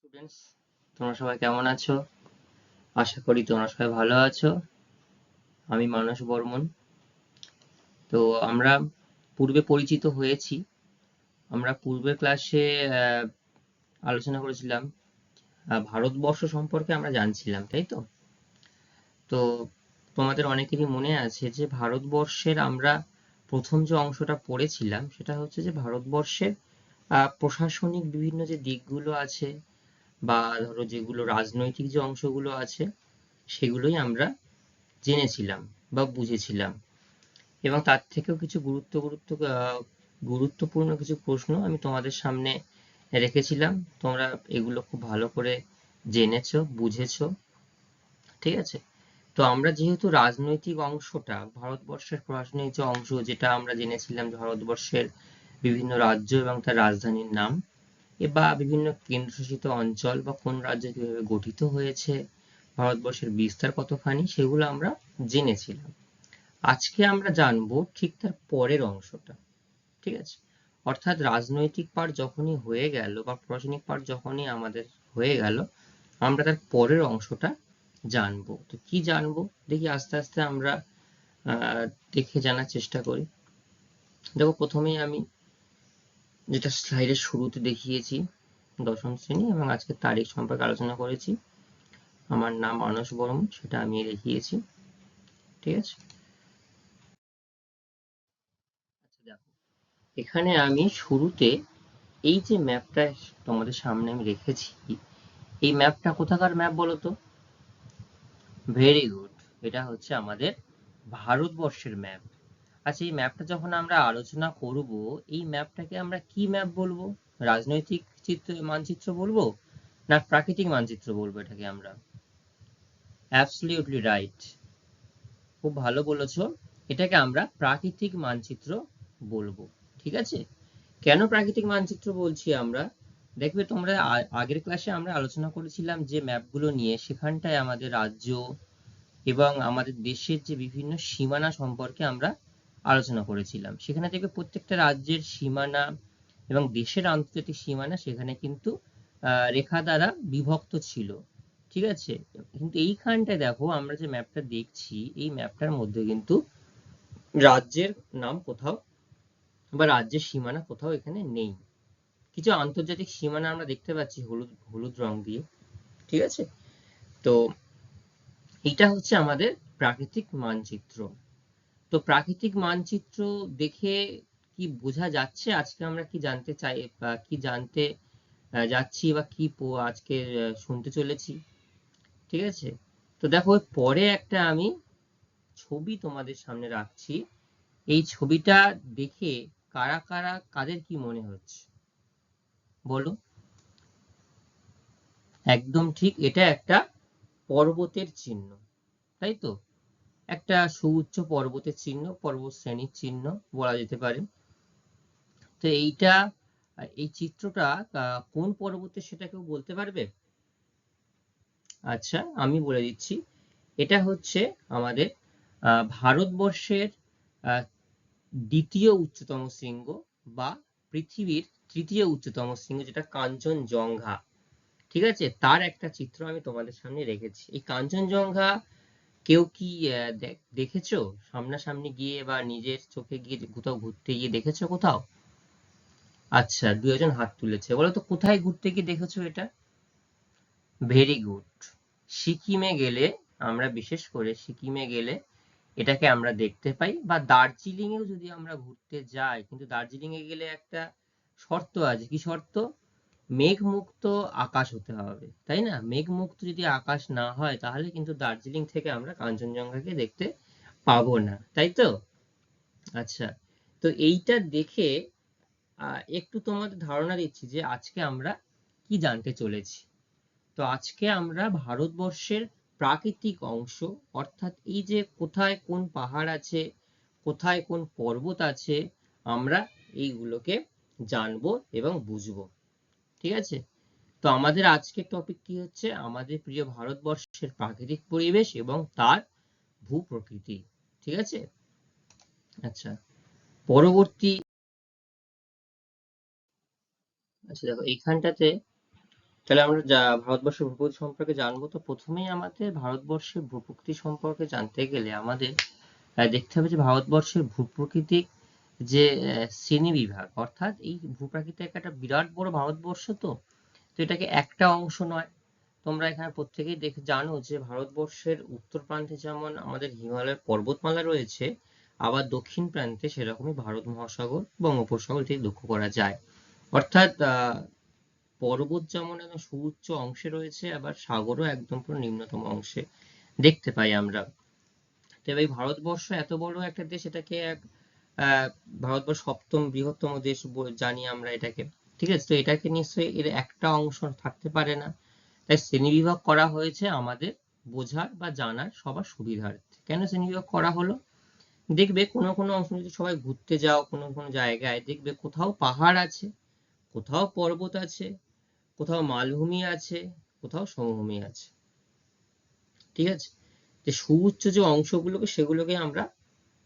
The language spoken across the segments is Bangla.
স্টুডেন্টস, তোমরা সবাই কেমন আছো? আশা করি তোমরা সবাই ভালো আছো। আমি মানস বর্মন। তো আমরা পূর্বে পরিচিত হয়েছি। আমরা পূর্বের ক্লাসে আলোচনা করেছিলাম, ভারতবর্ষ সম্পর্কে আমরা জানছিলাম, তাই তো? তো তোমাদের অনেকেরই মনে আছে যে ভারতবর্ষের আমরা প্রথম যে অংশটা পড়েছিলাম সেটা হচ্ছে যে ভারতবর্ষের প্রশাসনিক বিভিন্ন যে দিকগুলো আছে, বা ধরো যেগুলো রাজনৈতিক যে অংশগুলো আছে, সেগুলোই আমরা জেনেছিলাম বা বুঝেছিলাম। এবং তার থেকেও কিছু গুরুত্বপূর্ণ কিছু প্রশ্ন আমি তোমাদের সামনে রেখেছিলাম। তোমরা এগুলো খুব ভালো করে জেনেছো, বুঝেছো, ঠিক আছে? তো আমরা যেহেতু রাজনৈতিক অংশটা, ভারতবর্ষের প্রশাসনিক যে অংশ, যেটা আমরা জেনেছিলাম যে ভারতবর্ষের বিভিন্ন রাজ্য এবং তার রাজধানীর নাম, বা বিভিন্ন কেন্দ্রশাসিত অঞ্চল বা কোন রাজ্য কিভাবে গঠিত হয়েছে, ভারতবর্ষের বিস্তার কতখানি, সেগুলো আমরা জেনেছিলাম। আজকে আমরা জানবো ঠিক তার পরের অংশটা, ঠিক আছে? অর্থাৎ রাজনৈতিক পার্ট যখনই হয়ে গেল বা প্রশাসনিক পার্ট যখনই আমাদের হয়ে গেল, আমরা তার পরের অংশটা জানবো। তো কি জানবো দেখি আস্তে আস্তে আমরা দেখে জানার চেষ্টা করি। দেখো, প্রথমেই আমি যেটা স্লাইডের শুরুতে দেখিয়েছি, দশম শ্রেণী এবং আজকের তারিখ সম্পর্কে আলোচনা করেছি। আমার নাম মানস বর্মন, সেটা আমি দেখিয়েছি, ঠিক আছে? আচ্ছা, দেখো, এখানে আমি শুরুতে এই যে ম্যাপটা তোমাদের সামনে আমি রেখেছি, এই ম্যাপটা কোথাকার ম্যাপ বলো তো? ভেরি গুড, এটা হচ্ছে আমাদের ভারতবর্ষের ম্যাপ। আচ্ছা, এই ম্যাপটা যখন আমরা আলোচনা করব, এই ম্যাপটাকে আমরা কি ম্যাপ বলবো? রাজনৈতিক মানচিত্র বলবো, না প্রাকৃতিক মানচিত্র বলবো এটাকে আমরা? অ্যাবসলিউটলি রাইট, খুব ভালো বলেছো। এটাকে আমরা প্রাকৃতিক মানচিত্র বলবো, ঠিক আছে? কেন প্রাকৃতিক মানচিত্র বলছি আমরা? দেখবে তোমরা আগের ক্লাসে আমরা আলোচনা করেছিলাম যে ম্যাপগুলো নিয়ে, সেখানটায় আমাদের রাজ্য এবং আমাদের দেশের যে বিভিন্ন সীমানা সম্পর্কে আমরা আলোচনা করেছিলাম। সেখানে দেখবে প্রত্যেকটা রাজ্যের সীমানা এবং দেশের আন্তর্জাতিক সীমানা সেখানে কিন্তু রেখা দ্বারা বিভক্ত ছিল, ঠিক আছে? কিন্তু এইখানটায় দেখো, আমরা যে ম্যাপটা দেখছি, এই ম্যাপটার মধ্যে কিন্তু রাজ্যের নাম কোথাও বা রাজ্যের সীমানা কোথাও এখানে নেই। কিছু আন্তর্জাতিক সীমানা আমরা দেখতে পাচ্ছি হলুদ হলুদ রং দিয়ে, ঠিক আছে? তো এটা হচ্ছে আমাদের প্রাকৃতিক মানচিত্র। তো প্রাকৃতিক মানচিত্র দেখে কি বোঝা যাচ্ছে আজকে আমরা কি জানতে চাই বা কি জানতে যাচ্ছি বা কি আজকে শুনতে চলেছি, ঠিক আছে? তো দেখো, পরে একটা আমি ছবি তোমাদের সামনে রাখছি। এই ছবিটা দেখে কারা কারা কাদের কি মনে হচ্ছে বলো? একদম ঠিক, এটা একটা পর্বতের চিহ্ন, তাই তো? একটা সুউচ্চ পর্বতের চিহ্ন, পর্বত শ্রেণীর চিহ্ন বলা যেতে পারে। তো এইটা, এই চিত্রটা কোন পর্বতের সেটা কেউ বলতে পারবে? আচ্ছা, আমি বলে দিচ্ছি। এটা হচ্ছে আমাদের ভারতবর্ষের দ্বিতীয় উচ্চতম শৃঙ্গ বা পৃথিবীর তৃতীয় উচ্চতম শৃঙ্গ, যেটা কাঞ্চনজঙ্ঘা, ঠিক আছে? তার একটা চিত্র আমি তোমাদের সামনে রেখেছি। এই কাঞ্চনজঙ্ঘা কেউ কি দেখেছো সামনাসামনি গিয়ে বা নিজের চোখে গিয়ে কোথাও ঘুরতে গিয়ে দেখেছো কোথাও? আচ্ছা, দু একজন হাত তুলেছে। বলো তো কোথায় ঘুরতে গিয়ে দেখেছো এটা? ভেরি গুড, সিকিমে গেলে, আমরা বিশেষ করে সিকিমে গেলে এটাকে আমরা দেখতে পাই। বা দার্জিলিং এও যদি আমরা ঘুরতে যাই, কিন্তু দার্জিলিং এ গেলে একটা শর্ত আছে। কি শর্ত? মেঘমুক্ত আকাশ হতে হবে, তাই না? মেঘমুক্ত যদি আকাশ না হয়, তাহলে কিন্তু দার্জিলিং থেকে আমরা কাঞ্চনজঙ্ঘাকে দেখতে পাবো না, তাই তো? আচ্ছা, তো এইটা দেখে একটু তোমাদের ধারণা দিচ্ছি যে আজকে আমরা কি জানতে চলেছি। তো আজকে আমরা ভারতবর্ষের প্রাকৃতিক অংশ, অর্থাৎ এই যে কোথায় কোন পাহাড় আছে, কোথায় কোন পর্বত আছে, আমরা এইগুলোকে জানবো এবং বুঝবো, ঠিক আছে? তো আমাদের আজকের টপিক কি হচ্ছে? আমাদের প্রিয় ভারতবর্ষের প্রাকৃতিক পরিবেশ এবং তার ভূপ্রকৃতি, ঠিক আছে? আচ্ছা, পরবর্তী, আচ্ছা দেখো এইখানটাতে তাহলে আমরা ভারতবর্ষের ভূপ্রকৃতি সম্পর্কে জানবো। তো প্রথমেই আমাদের ভারতবর্ষের ভূপ্রকৃতি সম্পর্কে জানতে গেলে আমাদের দেখতে হবে যে ভারতবর্ষের ভূপ্রকৃতিক যে শ্রেণী বিভাগ, অর্থাৎ এই ভূপ্রাকৃতিক একটা বিরাট বড় ভারতবর্ষ। তো তো এটাকে একটা অংশ নয়। তোমরা এখানে প্রত্যেকেই দেখে জানো যে ভারতবর্ষের উত্তর প্রান্তে যেমন আমাদের হিমালয়ের পর্বতমালা রয়েছে, আবার দক্ষিণ প্রান্তে সেরকমই ভারত মহাসাগর, বঙ্গোপসাগর এটি লক্ষ্য করা যায়। অর্থাৎ পর্বত যেমন একদম সুউচ্চ অংশে রয়েছে, আবার সাগরও একদম পুরো নিম্নতম অংশে দেখতে পাই আমরা। তবে এই ভারতবর্ষ এত বড় একটা দেশ, এটাকে ভারতবর্ষ সপ্তম বৃহত্তম দেশ জানি আমরা এটাকে। ঠিক আছে, তো এটাকে নিশ্চয়ই এর একটা অংশ থাকতে পারে না। তাই শ্রেণীবিভাগ করা হয়েছে আমাদের বোঝার বা জানার সবার সুবিধার্থে। কেন শ্রেণীবিভাগ করা হলো? দেখবে কোনো কোনো অংশ যদি সবাই ঘুরতে যাও কোনো কোনো জায়গায়, দেখবে কোথাও পাহাড় আছে, কোথাও পর্বত আছে, কোথাও মালভূমি আছে, কোথাও সমভূমি আছে। ঠিক আছে, যে সুউচ্চ যে অংশগুলোকে সেগুলোকে আমরা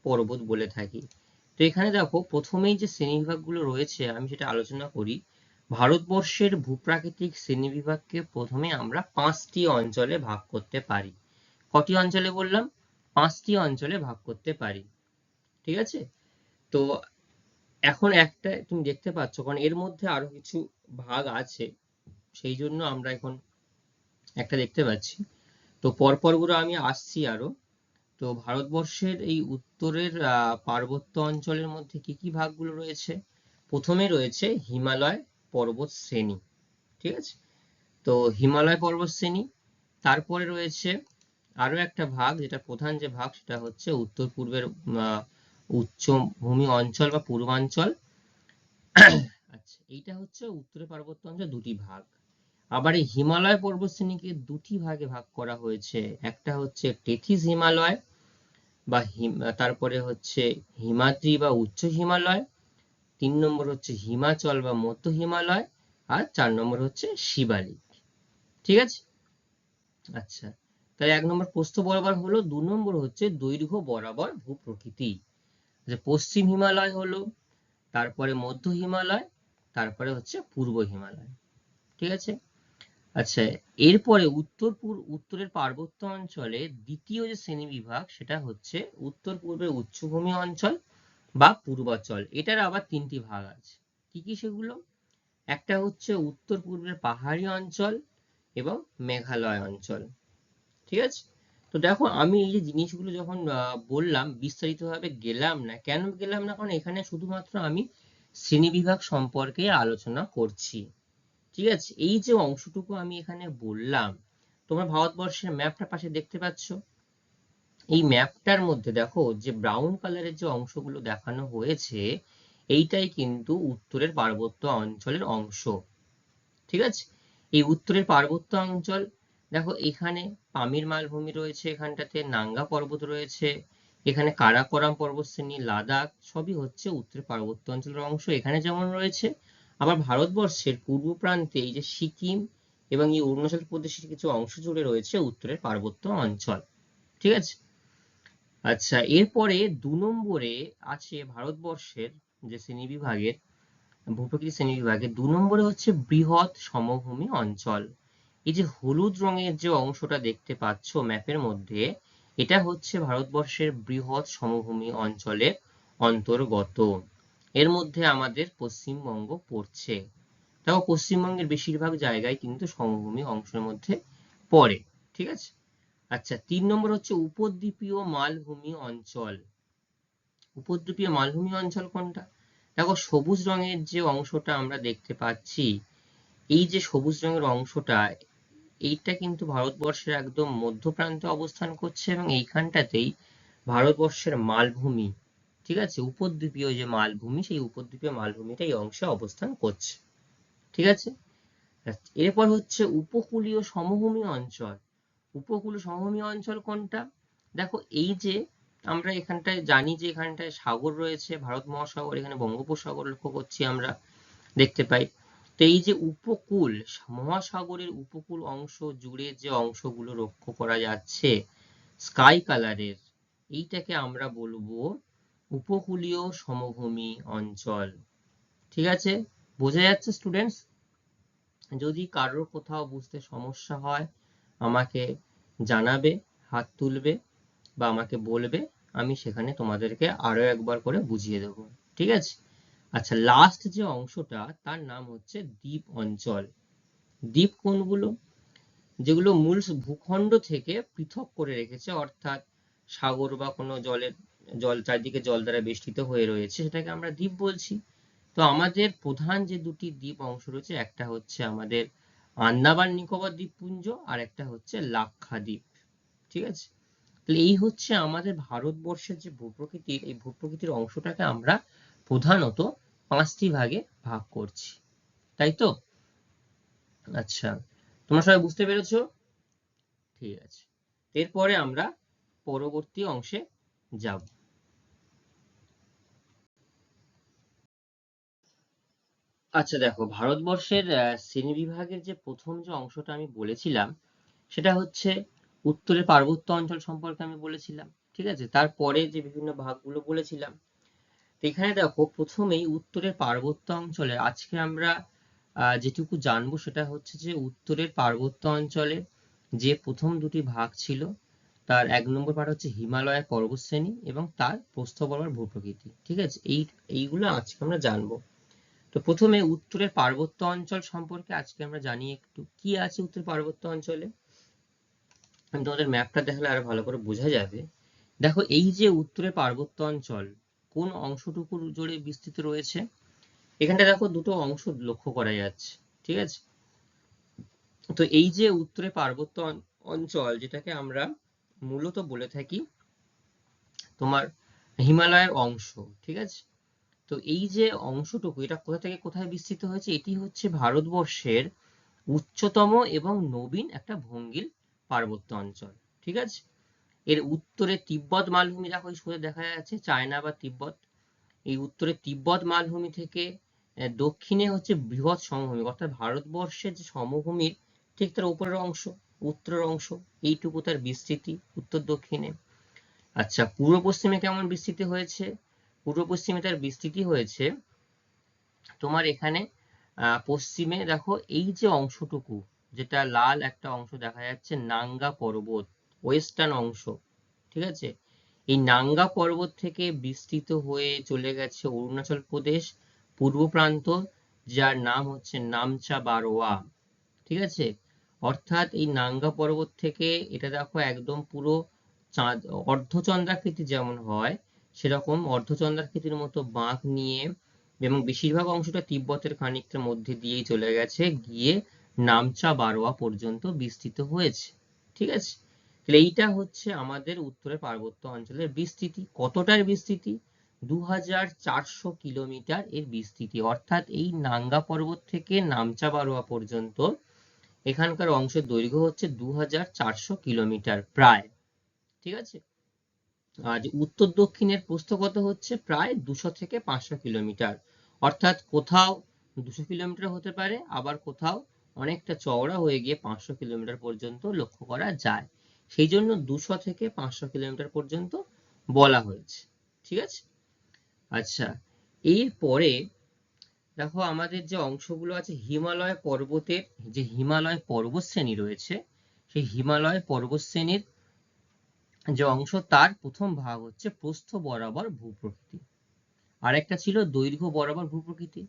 পর্বত বলে থাকি। তো এখানে দেখো প্রথমেই যে শ্রেণীবিভাগগুলো রয়েছে আমি সেটা আলোচনা করি। ভারতবর্ষের ভূপ্রাকৃতিক শ্রেণীবিভাগকে প্রথমে আমরা 5টি অঞ্চলে ভাগ করতে পারি। কটি অঞ্চলে বললাম? 5টি অঞ্চলে ভাগ করতে পারি। ঠিক আছে, তো এখন একটা তুমি দেখতে পাচ্ছ, কারণ এর মধ্যে আরো কিছু ভাগ আছে, সেই জন্য আমরা এখন একটা দেখতে পাচ্ছি। তো পরপর গুলো আমি আসছি আরো। তো ভারতবর্ষের এই উত্তরের পার্বত্য অঞ্চলের মধ্যে কি কি ভাগগুলো রয়েছে? প্রথমে রয়েছে হিমালয় পর্বত শ্রেণী। ঠিক আছে, তো হিমালয় পর্বত শ্রেণী। তারপরে রয়েছে আরো একটা ভাগ, যেটা প্রধান যে ভাগ সেটা হচ্ছে উত্তর পূর্বের উচ্চভূমি অঞ্চল বা পূর্বাঞ্চল। আচ্ছা, এইটা হচ্ছে উত্তরের পার্বত্য অঞ্চল দুটি ভাগ। আবার এই হিমালয় পর্বতশ্রেণীকে দুটি ভাগে ভাগ করা হয়েছে। একটা হচ্ছে টেথিস হিমালয় বা তারপরে হচ্ছে হিমাদ্রি বা উচ্চ হিমালয়, 3 নম্বর হচ্ছে হিমাচল বা মধ্য হিমালয়, আর 4 নম্বর হচ্ছে শিবালিক। ঠিক আছে, আচ্ছা, তাই 1 নম্বর প্রস্থ বরাবর হলো, 2 নম্বর হচ্ছে দৈর্ঘ্য বরাবর ভূপ্রকৃতি। যে পশ্চিম হিমালয় হলো, তারপরে মধ্য হিমালয়, তারপরে হচ্ছে পূর্ব হিমালয়। ঠিক আছে, আচ্ছা, এরপরে উত্তরের পার্বত্য অঞ্চলে দ্বিতীয় যে শ্রেণীবিভাগ সেটা হচ্ছে উত্তর পূর্বের উচ্চভূমি অঞ্চল বা পূর্বাঞ্চল। এটার আবার 3টি ভাগ আছে। কি কি সেগুলো? একটা হচ্ছে উত্তর পূর্বের পাহাড়ি অঞ্চল এবং মেঘালয় অঞ্চল। ঠিক আছে, তো দেখো আমি এই যে জিনিসগুলো যখন বললাম, বিস্তারিতভাবে গেলাম না। কেন গেলাম না? কারণ এখানে শুধুমাত্র আমি শ্রেণীবিভাগ সম্পর্কে আলোচনা করছি। ঠিক আছে, এই যে অংশটুকু আমি এখানে বললাম, তোমরা ভারতবর্ষের ম্যাপটা পাশে দেখতে পাচ্ছ। এই ম্যাপটার মধ্যে দেখো যে ব্রাউন কালারের যে অংশগুলো দেখানো হয়েছে, এইটাই কিন্তু উত্তরের পার্বত্য অঞ্চলের অংশ। ঠিক আছে, এই উত্তরের পার্বত্য অঞ্চল, দেখো এখানে পামির মালভূমি রয়েছে, এখানটাতে নাঙ্গা পর্বত রয়েছে, এখানে কারাকোরাম পর্বতশ্রেণী, লাদাখ, সবই হচ্ছে উত্তরের পার্বত্য অঞ্চলের অংশ এখানে যেমন রয়েছে। আবার ভারতবর্ষের পূর্ব প্রান্তে এই যে সিকিম এবং এই অরুণাচল প্রদেশের কিছু অংশ জুড়ে রয়েছে উত্তরের পার্বত্য অঞ্চল। ঠিক আছে, আচ্ছা, এরপরে 2 নম্বরে আছে ভারতবর্ষের যে শ্রেণীবিভাগের ভূপ্রকৃতি শ্রেণীবিভাগে 2 নম্বরে হচ্ছে বৃহৎ সমভূমি অঞ্চল। এই যে হলুদ রঙের যে অংশটা দেখতে পাচ্ছ ম্যাপের মধ্যে, এটা হচ্ছে ভারতবর্ষের বৃহৎ সমভূমি অঞ্চলের অন্তর্গত। এর মধ্যে আমাদের পশ্চিমবঙ্গ পড়ছে। দেখো পশ্চিমবঙ্গের বেশিরভাগ জায়গায় কিন্তু সমভূমি অংশের মধ্যে পড়ে। ঠিক আছে, আচ্ছা, 3 নম্বর হচ্ছে উপদ্বীপীয় মালভূমি অঞ্চল। উপদ্বীপীয় মালভূমি অঞ্চল কোনটা? দেখো সবুজ রঙের যে অংশটা আমরা দেখতে পাচ্ছি, এই যে সবুজ রঙের অংশটা, এইটা কিন্তু ভারতবর্ষের একদম মধ্য প্রান্তে অবস্থান করছে এবং এইখানটাতেই ভারতবর্ষের মালভূমি, ঠিক আছে, উপদ্বীপীয় যে মালভূমি, সেই উপদ্বীপীয় মালভূমিটা এই অংশে অবস্থান করছে। ঠিক আছে, এরপর হচ্ছে উপকূলীয় সমভূমি অঞ্চল। উপকূলীয় সমভূমি অঞ্চল কোনটা? দেখো এই যে আমরা এখানটায় জানি যে এখানটায় সাগর রয়েছে, ভারত মহাসাগর, এখানে বঙ্গোপসাগর লক্ষ্য করছি আমরা, দেখতে পাই। তো এই যে উপকূল, মহাসাগরের উপকূল অংশ জুড়ে যে অংশগুলো লক্ষ্য করা যাচ্ছে স্কাই কালারের, এইটাকে আমরা বলবো উপকূলীয় সমভূমি অঞ্চল। ঠিক আছে, বোঝা যাচ্ছে স্টুডেন্টস? যদি কারোর কোথাও বুঝতে সমস্যা হয় আমাকে জানাবে, হাত তুলবে বা আমাকে বলবে, আমি সেখানে তোমাদেরকে আরো একবার করে বুঝিয়ে দেবো। ঠিক আছে? আচ্ছা, লাস্ট যে অংশটা তার নাম হচ্ছে দ্বীপ অঞ্চল। দ্বীপ কোনগুলো? যেগুলো মূল ভূখণ্ড থেকে পৃথক করে রেখেছে, অর্থাৎ সাগর বা কোনো জল চারদিকে জল দ্বারা বেষ্টিত হয়ে রয়েছে, সেটাকে আমরা দ্বীপ বলছি। তো আমাদের প্রধান যে দুটি দ্বীপ অংশ রয়েছে, একটা হচ্ছে আমাদের আন্দামান নিকোবর দ্বীপপুঞ্জ আর একটা হচ্ছে লাক্ষাদ্বীপ। ঠিক আছে? তাহলে এই হচ্ছে আমাদের ভারতবর্ষের যে ভূপ্রকৃতির, এই ভূপ্রকৃতির অংশটাকে আমরা প্রধানত 5টি ভাগে ভাগ করছি, তাই তো? আচ্ছা, তোমরা সবাই বুঝতে পেরেছো? ঠিক আছে, এরপরে আমরা পরবর্তী অংশে যাব। আচ্ছা দেখো, ভারতবর্ষের শ্রেণীবিভাগের যে প্রথম যে অংশটা আমি বলেছিলাম সেটা হচ্ছে উত্তরের পার্বত্য অঞ্চল সম্পর্কে আমি বলেছিলাম। ঠিক আছে? তারপরে যে বিভিন্ন ভাগগুলো বলেছিলাম, এখানে দেখো প্রথমেই উত্তরের পার্বত্য অঞ্চলে আজকে আমরা যেটুকু জানবো সেটা হচ্ছে যে উত্তরের পার্বত্য অঞ্চলে যে প্রথম দুটি ভাগ ছিল, তার 1 নম্বর পার্ট হচ্ছে হিমালয় পর্বতশ্রেণী এবং তার প্রস্থ বরাবর ভূপ্রকৃতি। ঠিক আছে? এইগুলো আজকে আমরা জানবো। তো প্রথমে উত্তরের পার্বত্য অঞ্চল সম্পর্কে আজকে আমরা জানি একটু কি আছে উত্তর পার্বত্য অঞ্চলে। আমি তোমাদের ম্যাপটা দেখালে আরো ভালো করে বোঝা যাবে। দেখো, এই যে উত্তরের পার্বত্য অঞ্চল কোন অংশটুকুর জুড়ে বিস্তৃত রয়েছে, এখানটা দেখো দুটো অংশ লক্ষ্য করা যাচ্ছে। ঠিক আছে? তো এই যে উত্তরের পার্বত্য অঞ্চল, যেটাকে আমরা মূলত বলে থাকি তোমার হিমালয়ের অংশ। ঠিক আছে? তো এই যে অংশটুকু, এটা কোথা থেকে কোথায় বিস্তৃত হয়েছে? এটি হচ্ছে ভারতবর্ষের উচ্চতম এবং নবীন একটা ভঙ্গিল পার্বত্য অঞ্চল। ঠিক আছে? এর উত্তরে তিব্বত মালভূমি, দেখো সোজা দেখা যাচ্ছে চায়না বা তিব্বত। এই উত্তরে তিব্বত মালভূমি থেকে দক্ষিণে হচ্ছে বৃহৎ সমভূমি, অর্থাৎ ভারতবর্ষের যে সমভূমির ঠিক তার উপরের অংশ, উত্তরের অংশ, এইটুকু তার বিস্তৃতি উত্তর দক্ষিণে। আচ্ছা, পূর্ব পশ্চিমে কেমন বিস্তৃতি হয়েছে? পূর্ব পশ্চিমে তার বিস্তৃতি হয়েছে তোমার এখানে পশ্চিমে দেখো এই যে অংশটুকু, যেটা লাল একটা অংশ দেখা যাচ্ছে, নাঙ্গা পর্বত, ওয়েস্টার্ন অংশ। ঠিক আছে? এই নাঙ্গা পর্বত থেকে বিস্তৃত হয়ে চলে গেছে অরুণাচল প্রদেশ পূর্ব প্রান্ত, যার নাম হচ্ছে নামচা বারোয়া। ঠিক আছে? অর্থাৎ এই নাঙ্গা পর্বত থেকে এটা দেখো একদম পুরো চাঁদ অর্ধচন্দ্রাকৃতি যেমন হয় সেরকম অর্ধচন্দ্রাকৃতির মতো বাঁক নিয়ে, এবং বেশিরভাগ অংশটা তিব্বতের খানিকটা মধ্যে দিয়েই চলে গেছে, গিয়ে নামচা বারোয়া পর্যন্ত বিস্তৃত হয়েছে। ঠিক আছে? তাহলে এইটা হচ্ছে আমাদের উত্তরের পার্বত্য অঞ্চলের বিস্তৃতি। কতটার বিস্তৃতি? 2400 কিলোমিটার এর বিস্তৃতি। অর্থাৎ এই নাঙ্গা পর্বত থেকে নামচা বারোয়া পর্যন্ত এখানকার অংশের দৈর্ঘ্য হচ্ছে 2400 কিলোমিটার প্রায়। ঠিক আছে? আর উত্তর দক্ষিণের প্রস্থ কত হচ্ছে? প্রায় 200 থেকে 500 কিলোমিটার। অর্থাৎ কোথাও 200 কিলোমিটার হতে পারে, আবার কোথাও অনেকটা চওড়া হয়ে গিয়ে 500 কিলোমিটার পর্যন্ত লক্ষ্য করা যায়। সেই জন্য 200 থেকে 500 কিলোমিটার পর্যন্ত বলা হয়েছে। ঠিক আছে? আচ্ছা, এরপরে দেখো আমাদের যে অংশগুলো আছে, হিমালয় পর্বতের যে হিমালয় পর্বতশ্রেণী রয়েছে, সেই হিমালয় পর্বতশ্রেণীর যে অংশ, তার প্রথম ভাগ হচ্ছে প্রস্থ বরাবর ভূপ্রকৃতি, আর একটা ছিল দৈর্ঘ্য বরাবর ভূপ্রকৃতি।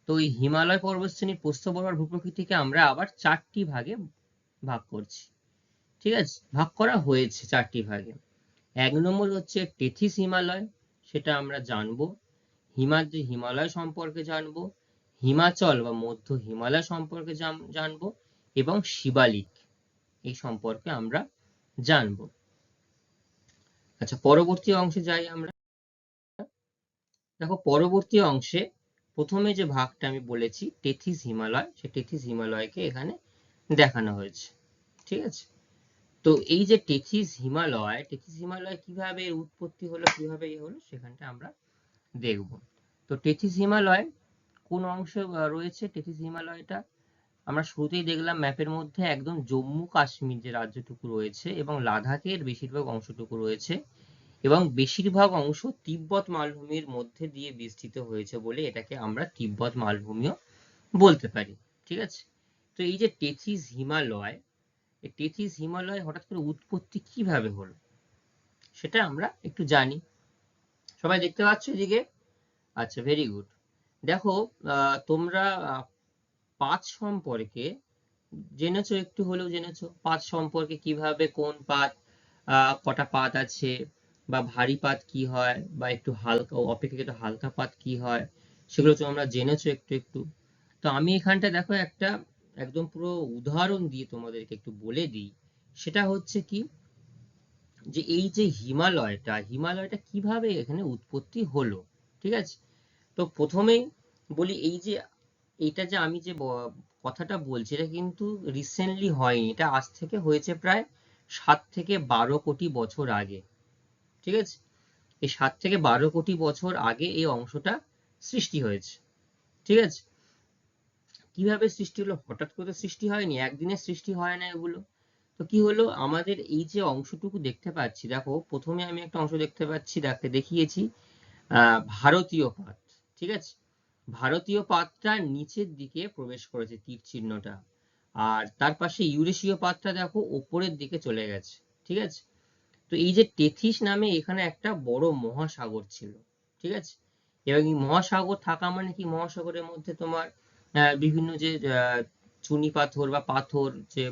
তো এই হিমালয় পর্বতশ্রেণীর প্রস্থ বরাবর ভূপ্রকৃতিকে আমরা আবার 4টি ভাগে ভাগ করছি। ঠিক আছে? ভাগ করা হয়েছে 4টি ভাগে। 1 নম্বর হচ্ছে টেথিস হিমালয়, সেটা আমরা জানবো। হিমালয় সম্পর্কে জানবো, হিমাচল বা মধ্য হিমালয় সম্পর্কে জানবো, এবং শিবালিক এই সম্পর্কে আমরা জানবো। আচ্ছা, পরবর্তী অংশে যাই আমরা। দেখো, পরবর্তী অংশে প্রথমে যে ভাগটা আমি বলেছি টেথিস হিমালয়, সেই টেথিস হিমালয়কে এখানে দেখানো হয়েছে। ঠিক আছে? তো এই যে টেথিস হিমালয় কিভাবে এর উৎপত্তি হলো, কিভাবে হলো, সেখানটা আমরা দেখব। তো টেথিস হিমালয় কোন অংশে রয়েছে? টেথিস হিমালয়টা আমরা শুরুতেই দেখলাম ম্যাপের মধ্যে একদম জম্মু কাশ্মীর যে রাজ্যটুকু রয়েছে এবং লাদাখের বেশিরভাগ অংশটুকু রয়েছে, এবং বেশিরভাগ অংশ তিব্বত মালভূমির মধ্যে দিয়ে বিস্তৃত হয়েছে বলে এটাকে আমরা তিব্বত মালভূমিও বলতে পারি। ঠিক আছে? তো এই যে টেথিস হিমালয়, এই টেথিস হিমালয় হঠাৎ করে উৎপত্তি কিভাবে হলো সেটা আমরা একটু জানি। সবাই দেখতে পাচ্ছ এদিকে? আচ্ছা, ভেরি গুড। দেখো, তোমরা পাত সম্পর্কে জেনেছো, একটু হলেও জেনেছো পাত সম্পর্কে, কিভাবে কোন পাত, কটা পাত আছে, বা ভারী পাত কি হয়, বা একটু হালকা অপেক্ষাকৃত হালকা পাত কি হয়, সেগুলো তো আমরা জেনেছো একটু একটু। তো আমি এখানটা দেখো একটা একদম পুরো উদাহরণ দিয়ে তোমাদেরকে একটু বলে দিই। সেটা হচ্ছে কি, যে এই যে হিমালয়টা কিভাবে এখানে উৎপত্তি হলো। ঠিক আছে, তো প্রথমেই বলি, এই যে এটা যে আমি যে কথাটা বলছি, এটা কিন্তু রিসেন্টলি হয়নি, এটা আজ থেকে হয়েছে প্রায় 7 থেকে 12 কোটি বছর আগে। ঠিক আছে, এই 7 থেকে 12 কোটি বছর আগে এই অংশটা সৃষ্টি হয়েছে। ঠিক আছে, কিভাবে সৃষ্টি হলো? হঠাৎ করে সৃষ্টি হয়নি, একদিনে সৃষ্টি হয় না এগুলো। তো কি হলো, আমাদের এই যে অংশটুকু দেখতে পাচ্ছি, দেখো প্রথমে আমি একটা অংশ দেখতে পাচ্ছি, দেখিয়েছি ভারতীয় পাত। ঠিক আছে, ভারতীয় পাতটা নিচের দিকে প্রবেশ করেছে তীর চিহ্নটা, আর তার পাশে ইউরেশীয় পাতটা দেখো ওপরের দিকে চলে গেছে। ঠিক আছে, তো এই যে টেথিস নামে এখানে একটা বড় মহাসাগর ছিল। ঠিক আছে, এবং এই মহাসাগর থাকা মানে কি, মহাসাগরের মধ্যে তোমার বিভিন্ন যে চুনি পাথর বা পাথর যে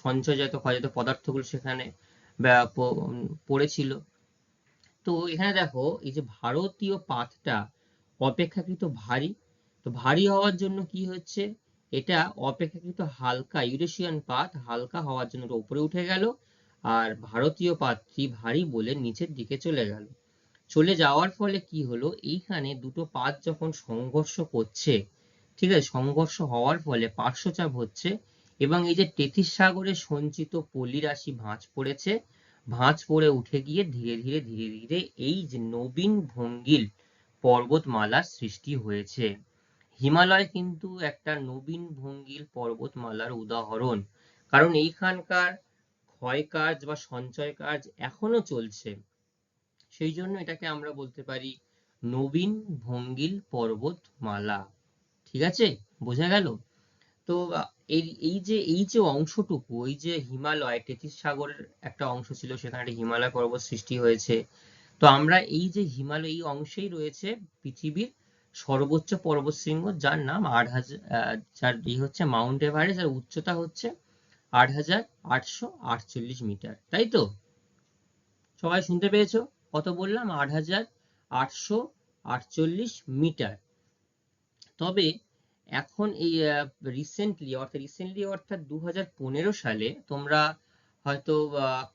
সঞ্চয়জাত ক্ষয়জাত পদার্থগুলো সেখানে পড়েছিল। তো এখানে দেখো, এই যে ভারতীয় পাতটা অপেক্ষাকৃত ভারী, তো ভারী হওয়ার জন্য কি হচ্ছে, এটা অপেক্ষাকৃত হালকা, ইউরেশিয়ান পাত হালকা হওয়ার জন্য এটা উপরে উঠে গেল, আর ভারতীয় পাতটি ভারী বলে নিচের দিকে চলে গেল। চলে যাওয়ার ফলে কি হলো, এইখানে দুটো পাত যখন সংঘর্ষ করছে, ঠিক আছে, সংঘর্ষ হওয়ার ফলে পার্শ্বচাপ হচ্ছে, এবং এই যে টেথিস সাগরে সঞ্চিত পলিরাশি ভাঁজ পড়েছে, ভাঁজ পড়ে উঠে গিয়ে ধীরে ধীরে ধীরে ধীরে এই যে নবীন ভঙ্গিল পর্বতমালার সৃষ্টি হয়েছে। হিমালয় কিন্তু একটা নবীন ভঙ্গিল পর্বতমালার উদাহরণ, কারণ এইখানকার ক্ষয় কাজ বা সঞ্চয় কাজ এখনো চলছে, সেই জন্য এটাকে আমরা বলতে পারি নবীন ভঙ্গিল পর্বতমালা। ঠিক আছে, বোঝা গেল? তো এই যে অংশটুকু, এই যে হিমালয় টেথিস সাগরের একটা অংশ ছিল, সেখানে একটা হিমালয় পর্বত সৃষ্টি হয়েছে। তো আমরা এই যে হিমালয়, এই অংশেই রয়েছে পৃথিবীর সর্বোচ্চ পর্বতশৃঙ্গ, যার নাম 8,000, যার এই হচ্ছে মাউন্ট এভারেস্ট, আর উচ্চতা হচ্ছে 8,848 মিটার। তাই তো? সবাই শুনতে পেয়েছো? কত বললাম? 8,848 মিটার। তবে এখন এই রিসেন্টলি অর্থাৎ 2015 সালে, তোমরা হয়তো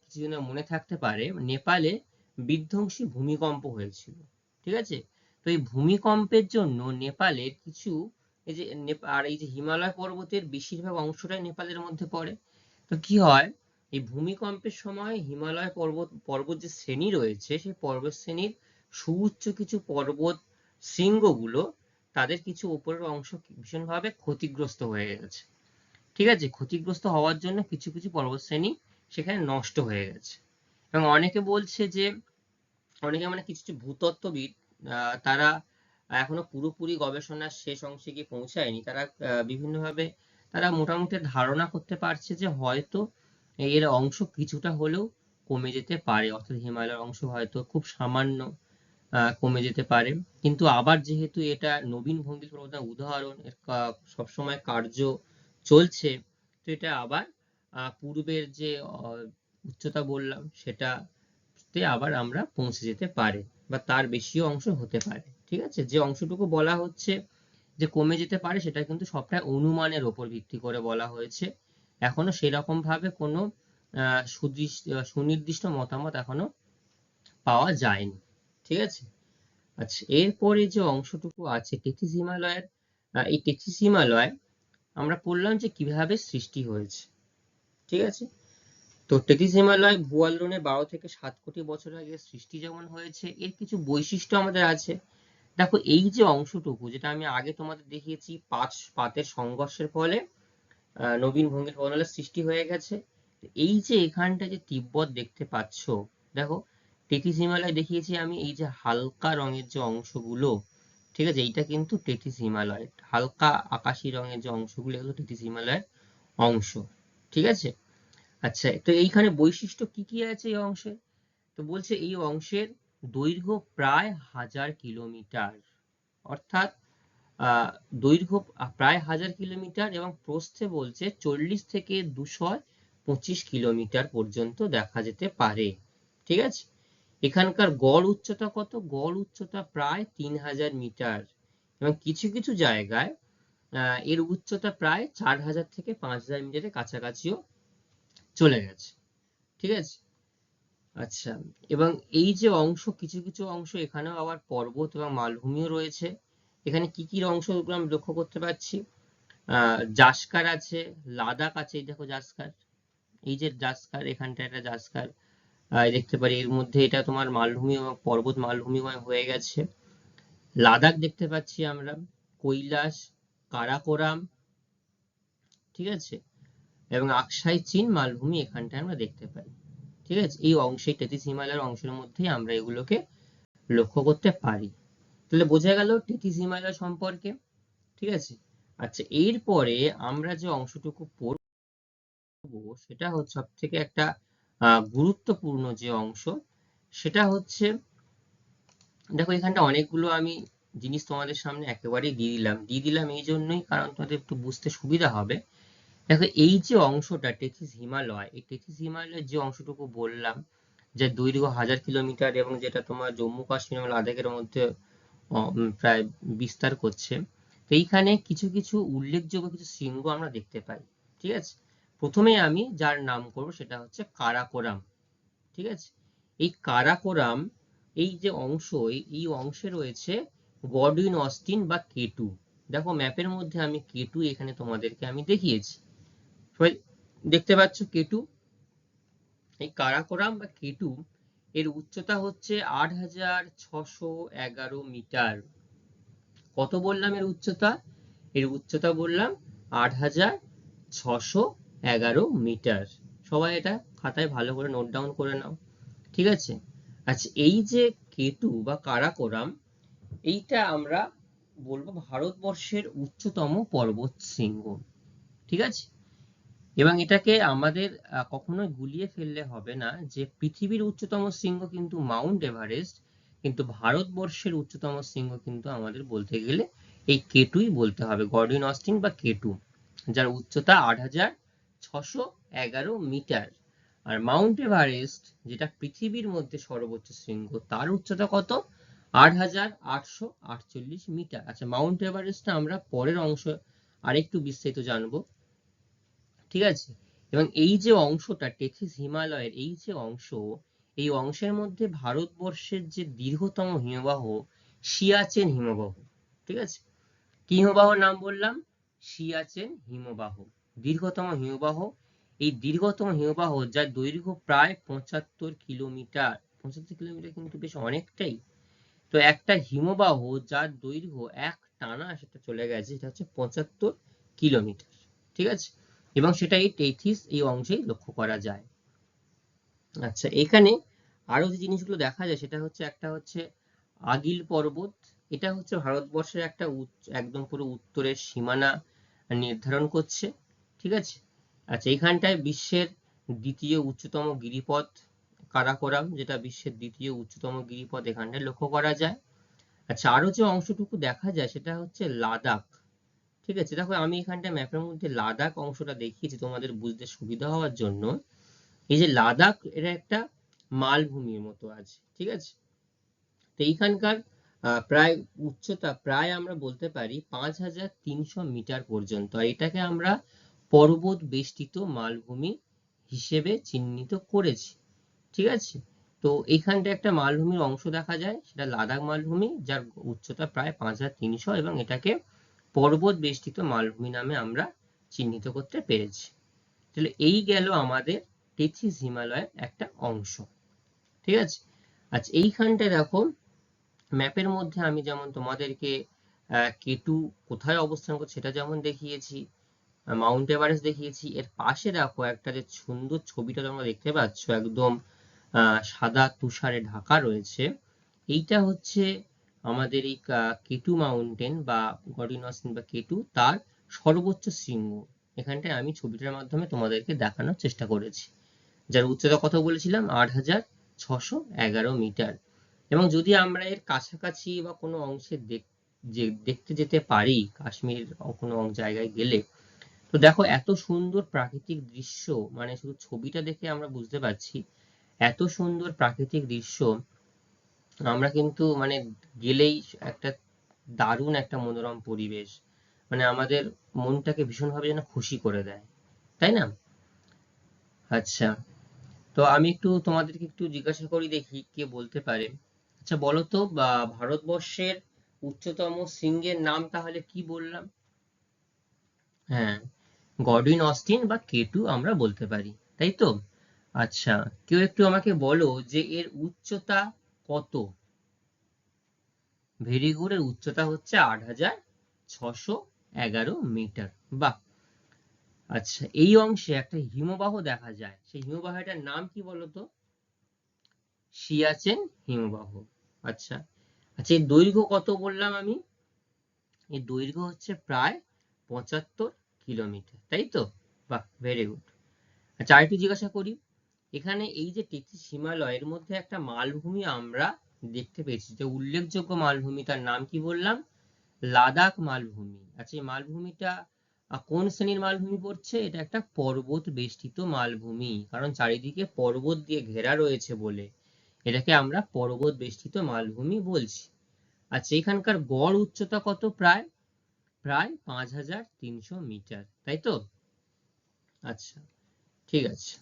কিছুজনের মনে থাকতে পারে, নেপালে বিধ্বংসী ভূমিকম্প হয়েছিল। ঠিক আছে, তো এই ভূমিকম্পের জন্য নেপালের কিছু, এই যে আর এই যে হিমালয় পর্বতের বেশিরভাগ অংশটাই নেপালের মধ্যে পড়ে। তো কি হয়, এই ভূমিকম্পের সময় হিমালয় পর্বত যে শ্রেণী রয়েছে, সেই পর্বত শ্রেণীর সুউচ্চ কিছু পর্বত শৃঙ্গগুলো, তাদের কিছু উপরের অংশ ভীষণভাবে ক্ষতিগ্রস্ত হয়ে গেছে। ঠিক আছে, ক্ষতিগ্রস্ত হওয়ার জন্য কিছু কিছু পর্বতশ্রেণী সেখানে নষ্ট হয়ে গেছে। এবং অনেকে বলছে যে, অনেকে মানে কিছু কিছু ভূতত্ত্ববিদ, তারা এখনো পুরোপুরি গবেষণার শেষ অংশে গিয়ে পৌঁছায়নি, তারা বিভিন্নভাবে তারা মোটামুটি ধারণা করতে পারছে যে হয়তো এর অংশ কিছুটা হলেও কমে যেতে পারে, অর্থাৎ হিমালয়ের অংশ হয়তো খুব সামান্য কমে যেতে পারে। কিন্তু আবার যেহেতু এটা নবীন ভঙ্গিল পর্বতের উদাহরণ, এর সবসময় কার্য চলছে, তো এটা আবার পূর্বের যে উচ্চতা বললাম, সেটাতে আবার আমরা পৌঁছে যেতে পারে, বা তার বেশিও অংশ হতে পারে। ঠিক আছে, যে অংশটুকু বলা হচ্ছে যে কমে যেতে পারে, সেটা কিন্তু সবটাই অনুমানের উপর ভিত্তি করে বলা হয়েছে। এখনো সেরকম ভাবে কোনো সুনির্দিষ্ট মতামত এখনো পাওয়া যায়নি। ঠিক আছে, আচ্ছা, এরপরে যে অংশটুকু আছে টেথিস হিমালয়ের, এই টেথিস হিমালয় আমরা বললাম যে কিভাবে সৃষ্টি হয়েছে। ঠিক আছে, তো টেথিস হিমালয় ভূ আলোড়নের 12 থেকে 7 কোটি বছর আগে সৃষ্টি যেমন হয়েছে, এর কিছু বৈশিষ্ট্য আমাদের আছে। দেখো, এই যে অংশটুকু, যেটা আমি আগে তোমাদের দেখিয়েছি, পাতের সংঘর্ষের ফলে নবীন ভঙ্গিল পর্বতমালার সৃষ্টি হয়ে গেছে। এই যে এখানটা যে তিব্বত দেখতে পাচ্ছ, দেখো টেথিস হিমালয় দেখিয়েছি আমি, এই যে হালকা রঙের যে অংশগুলো, ঠিক আছে, এইটা কিন্তু টেথিস হিমালয়, হালকা আকাশি রঙের যে অংশগুলো, এগুলো টেথিস হিমালয়ের অংশ, ঠিক আছে। আচ্ছা, তো এইখানে বৈশিষ্ট্য কি কি আছে এই অংশে? তো বলছে এই অংশের দৈর্ঘ্য প্রায় 1000 কিলোমিটার, অর্থাৎ দৈর্ঘ্য প্রায় 1000 কিলোমিটার এবং প্রস্থে বলছে 40 থেকে 225 কিলোমিটার পর্যন্ত দেখা যেতে পারে, ঠিক আছে। এখানকার গড় উচ্চতা কত? গড় উচ্চতা প্রায় 3000 মিটার এবং কিছু কিছু জায়গায় এর উচ্চতা প্রায় 4000 থেকে 5000 মিটারের কাছাকাছিও চলে গেছে, ঠিক আছে। আচ্ছা, এবং এই যে অংশ, কিছু কিছু অংশ এখানেও আবার পর্বত এবং মালভূমিও রয়েছে। এখানে কি কি অংশগুলো আমি লক্ষ্য করতে পারছি? জাসকার আছে, লাদাখ আছে, এই দেখো জাসকার, এই যে জাসকার, এখানটা একটা জাসকার দেখতে পারি, এর মধ্যে এটা তোমার মালভূমি এবং পর্বত মালভূমিময় হয়ে গেছে। লাদাখ দেখতে পাচ্ছি আমরা, কৈলাস, কারাকোরাম, ঠিক আছে, এবং আকসাই চীন মালভূমি এখানটায় আমরা দেখতে পাই, ঠিক আছে। এই অংশে তেথিস হিমালয়ের অংশের মধ্যেই আমরা এগুলোকে লক্ষ্য করতে পারি। তাহলে বোঝা গেল তেথিস হিমালয় সম্পর্কে, ঠিক আছে। আচ্ছা, এরপরে আমরা যে অংশটুকু পড়বো সেটা হচ্ছে সব থেকে একটা গুরুত্বপূর্ণ যে অংশ, সেটা হচ্ছে, দেখো এখানটা অনেকগুলো আমি জিনিস তোমাদের সামনে একেবারেই দিয়ে দিলাম এই জন্যই কারণ তোমাদের একটু বুঝতে সুবিধা হবে। দেখো এই যে অংশটা তেথিস হিমালয়, এই তেথিস হিমালয়ের যে অংশটুকু বললাম, যে দৈর্ঘ্য 1000 কিলোমিটার এবং যেটা তোমার জম্মু কাশ্মীর এবং লাদাখের মধ্যে প্রায় বিস্তার করছে, তো এইখানে কিছু কিছু উল্লেখযোগ্য কিছু শৃঙ্গ আমরা দেখতে পাই, ঠিক আছে। প্রথমে আমি যার নাম করব সেটা হচ্ছে কারাকোরাম, ঠিক আছে। এই কারাকোরাম, এই যে অংশ, এই অংশে রয়েছে গডউইন অস্টিন বা কেটু। দেখো ম্যাপের মধ্যে আমি কেটু এখানে তোমাদেরকে আমি দেখিয়েছি, সবাই দেখতে পাচ্ছ কেটু। এই কারাকোরাম বা কেটু এর উচ্চতা হচ্ছে 8611 মিটার। কত বললাম এর উচ্চতা? এর উচ্চতা বললাম 8611 মিটার। সবাই এটা খাতায় ভালো করে নোট ডাউন করে নাও, ঠিক আছে। আচ্ছা, এই যে কেটু বা কারাকোরাম, এইটা আমরা বলবো ভারতবর্ষের উচ্চতম পর্বত শৃঙ্গ, ঠিক আছে। এবং এটাকে আমাদের কখনোই গুলিয়ে ফেললে হবে না যে পৃথিবীর উচ্চতম শৃঙ্গ কিন্তু মাউন্ট এভারেস্ট, কিন্তু ভারতবর্ষের উচ্চতম শৃঙ্গ কিন্তু আমাদের বলতে গেলে এই কেটুই বলতে হবে, গডউইন অস্টিন বা কেটু, যার উচ্চতা 8611 মিটার। আর মাউন্ট এভারেস্ট যেটা পৃথিবীর মধ্যে সর্বোচ্চ শৃঙ্গ, তার উচ্চতা কত? 8848 মিটার। আচ্ছা, মাউন্ট এভারেস্টটা আমরা পরের অংশ আরেকটু বিস্তারিত জানবো, ঠিক আছে। এবং এই যে অংশটা টেথিস হিমালয়ের এই যে অংশ, এই অংশের মধ্যে ভারতবর্ষের যে দীর্ঘতম হিমবাহ সিয়াচেন হিমবাহ, ঠিক আছে। কি হিমবাহ নাম বললাম? সিয়াচেন হিমবাহ, দীর্ঘতম হিমবাহ। এই দীর্ঘতম হিমবাহ যার দৈর্ঘ্য প্রায় 75 কিলোমিটার, 75 কিলোমিটার কিন্তু বেশ অনেকটাই। তো একটা হিমবাহ যার দৈর্ঘ্য এক টানা সেটা চলে গেছে, সেটা হচ্ছে 75 কিলোমিটার, ঠিক আছে। এবং সেটা এই টেথিস এই অংশেই লক্ষ্য করা যায়। আচ্ছা, এখানে আরো যে জিনিসগুলো দেখা যায় সেটা হচ্ছে, একটা হচ্ছে আগিল পর্বত। এটা হচ্ছে ভারতবর্ষের একটা একদম পুরো উত্তরের সীমানা নির্ধারণ করছে, ঠিক আছে। আচ্ছা, এইখানটায় বিশ্বের দ্বিতীয় উচ্চতম গিরিপথ কারাকোরাম, যেটা বিশ্বের দ্বিতীয় উচ্চতম গিরিপথ, এখানটায় লক্ষ্য করা যায়। আচ্ছা, আরো যে অংশটুকু দেখা যায় সেটা হচ্ছে লাদাখ, ঠিক আছে। দেখো আমি এখানটা ম্যাপের মধ্যে লাদাখ অংশটা দেখিয়েছি তোমাদের বুঝতে সুবিধা হওয়ার জন্য। এই যে লাদাখ, এটা একটা মালভূমির মতো আছে, ঠিক আছে। তো এইখানকার প্রায় উচ্চতা প্রায় আমরা বলতে পারি 5300 মিটার পর্যন্ত, আর এটাকে আমরা পর্বত বেষ্টিত মালভূমি হিসেবে চিহ্নিত করেছি, ঠিক আছে। তো এইখানটা একটা মালভূমির অংশ দেখা যায়, সেটা লাদাখ মালভূমি, যার উচ্চতা প্রায় 5300 এবং এটাকে পর্বত বেষ্টিত মালভূমি নামে আমরা চিহ্নিত করতে পেরেছি। তাহলে এই গেল আমাদের টেথিস হিমালয়ের একটা অংশ, ঠিক আছে। আচ্ছা, এইখানটায় দেখো ম্যাপের মধ্যে আমি যেমন তোমাদেরকে কেটু কোথায় অবস্থান করছে সেটা যেমন দেখিয়েছি, মাউন্ট এভারেস্ট দেখিয়েছি, এর পাশে দেখো একটা যে সুন্দর ছবিটা তোমরা দেখতে পাচ্ছ একদম সাদা তুষারে ঢাকা রয়েছে, এইটা হচ্ছে আমাদের এই কেটু মাউন্টেন বা গডিনস বা কেটু, তার সর্বোচ্চ শৃঙ্গ। এখানটায় আমি ছবিটার মাধ্যমে তোমাদেরকে দেখানোর চেষ্টা করেছি। যার উচ্চতা কত বলেছিলাম, 8,611 মিটার। এবং যদি আমরা এর কাছাকাছি বা কোনো অংশে দেখতে যেতে পারি, কাশ্মীর কোনো জায়গায় গেলে, তো দেখো এত সুন্দর প্রাকৃতিক দৃশ্য, মানে শুধু ছবিটা দেখে আমরা বুঝতে পারছি এত সুন্দর প্রাকৃতিক দৃশ্য, আমরা কিন্তু মানে গেলেই একটা দারুণ একটা মনোরম পরিবেশ, মানে আমাদের মনটাকে ভীষণভাবে যেন খুশি করে দেয়, তাই না? আচ্ছা, তো আমি একটু তোমাদেরকে একটু জিজ্ঞাসা করি, দেখি কে বলতে পারে। আচ্ছা বলো তো, ভারতবর্ষের উচ্চতম শৃঙ্গের নাম তাহলে কি বললাম? হ্যাঁ, গডউইন অস্টিন বা K2 আমরা বলতে পারি, তাই তো? আচ্ছা, কেউ একটু আমাকে বলো যে এর উচ্চতা কত? ভেরি গুড, এর উচ্চতা হচ্ছে 8,611 মিটার। বাহ। আচ্ছা, এই অংশে একটা হিমবাহ দেখা যায়, সেই হিমবাহটার নাম কি বলতো? সিয়াচেন হিমবাহ। আচ্ছা, আচ্ছা এর দৈর্ঘ্য কত বললাম আমি? এর দৈর্ঘ্য হচ্ছে প্রায় 75 কিলোমিটার, তাই তো? বাহ, ভেরি গুড। আচ্ছা, আরেকটু জিজ্ঞাসা করি, এখানে এই যে 33 হিমালয়ের মধ্যে একটা মালভূমি আমরা দেখতে পেয়েছি, যে উল্লেখযোগ্য মালভূমি, তার নাম কি বললাম? লাদাখ মালভূমি। আচ্ছা, এই মালভূমিটা কোন শ্রেণীর মালভূমি পড়ছে? এটা একটা পর্বত বেষ্টিত মালভূমি, কারণ চারিদিকে পর্বত দিয়ে ঘেরা রয়েছে বলে এটাকে আমরা পর্বত বেষ্টিত মালভূমি বলছি। আচ্ছা, এখানকার গড় উচ্চতা কত? প্রায় প্রায় 5,300 মিটার, তাই তো? আচ্ছা, ঠিক আছে।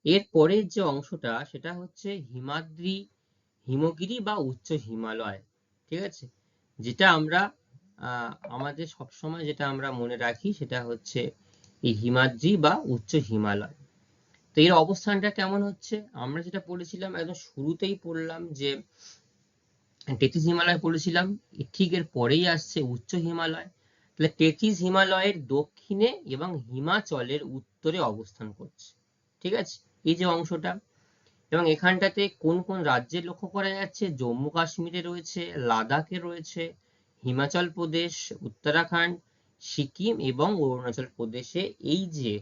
এর পরের যে অংশটা সেটা হচ্ছে হিমাদ্রি, হিমগিরি বা উচ্চ হিমালয়, ঠিক আছে? যেটা আমরা আমাদের সবসময় যেটা আমরা মনে রাখি সেটা হচ্ছে এই হিমাদ্রি বা উচ্চ হিমালয়। তো এর অবস্থানটা কেমন হচ্ছে? আমরা যেটা পড়েছিলাম একদম শুরুতেই পড়লাম যে 33 হিমালয় পড়েছিলাম, ঠিক এর পরেই আসছে উচ্চ হিমালয়। তাহলে 33 হিমালয়ের দক্ষিণে এবং হিমাচলের উত্তরে অবস্থান করছে, ঠিক আছে, এই যে অংশটা। এবং এখানটাতে কোন কোন রাজ্যে লক্ষ্য করা যাচ্ছে? জম্মু কাশ্মীরে রয়েছে, লাদাখে রয়েছে, হিমাচল প্রদেশ, উত্তরাখণ্ড, সিকিম এবং অরুণাচল প্রদেশে এই যে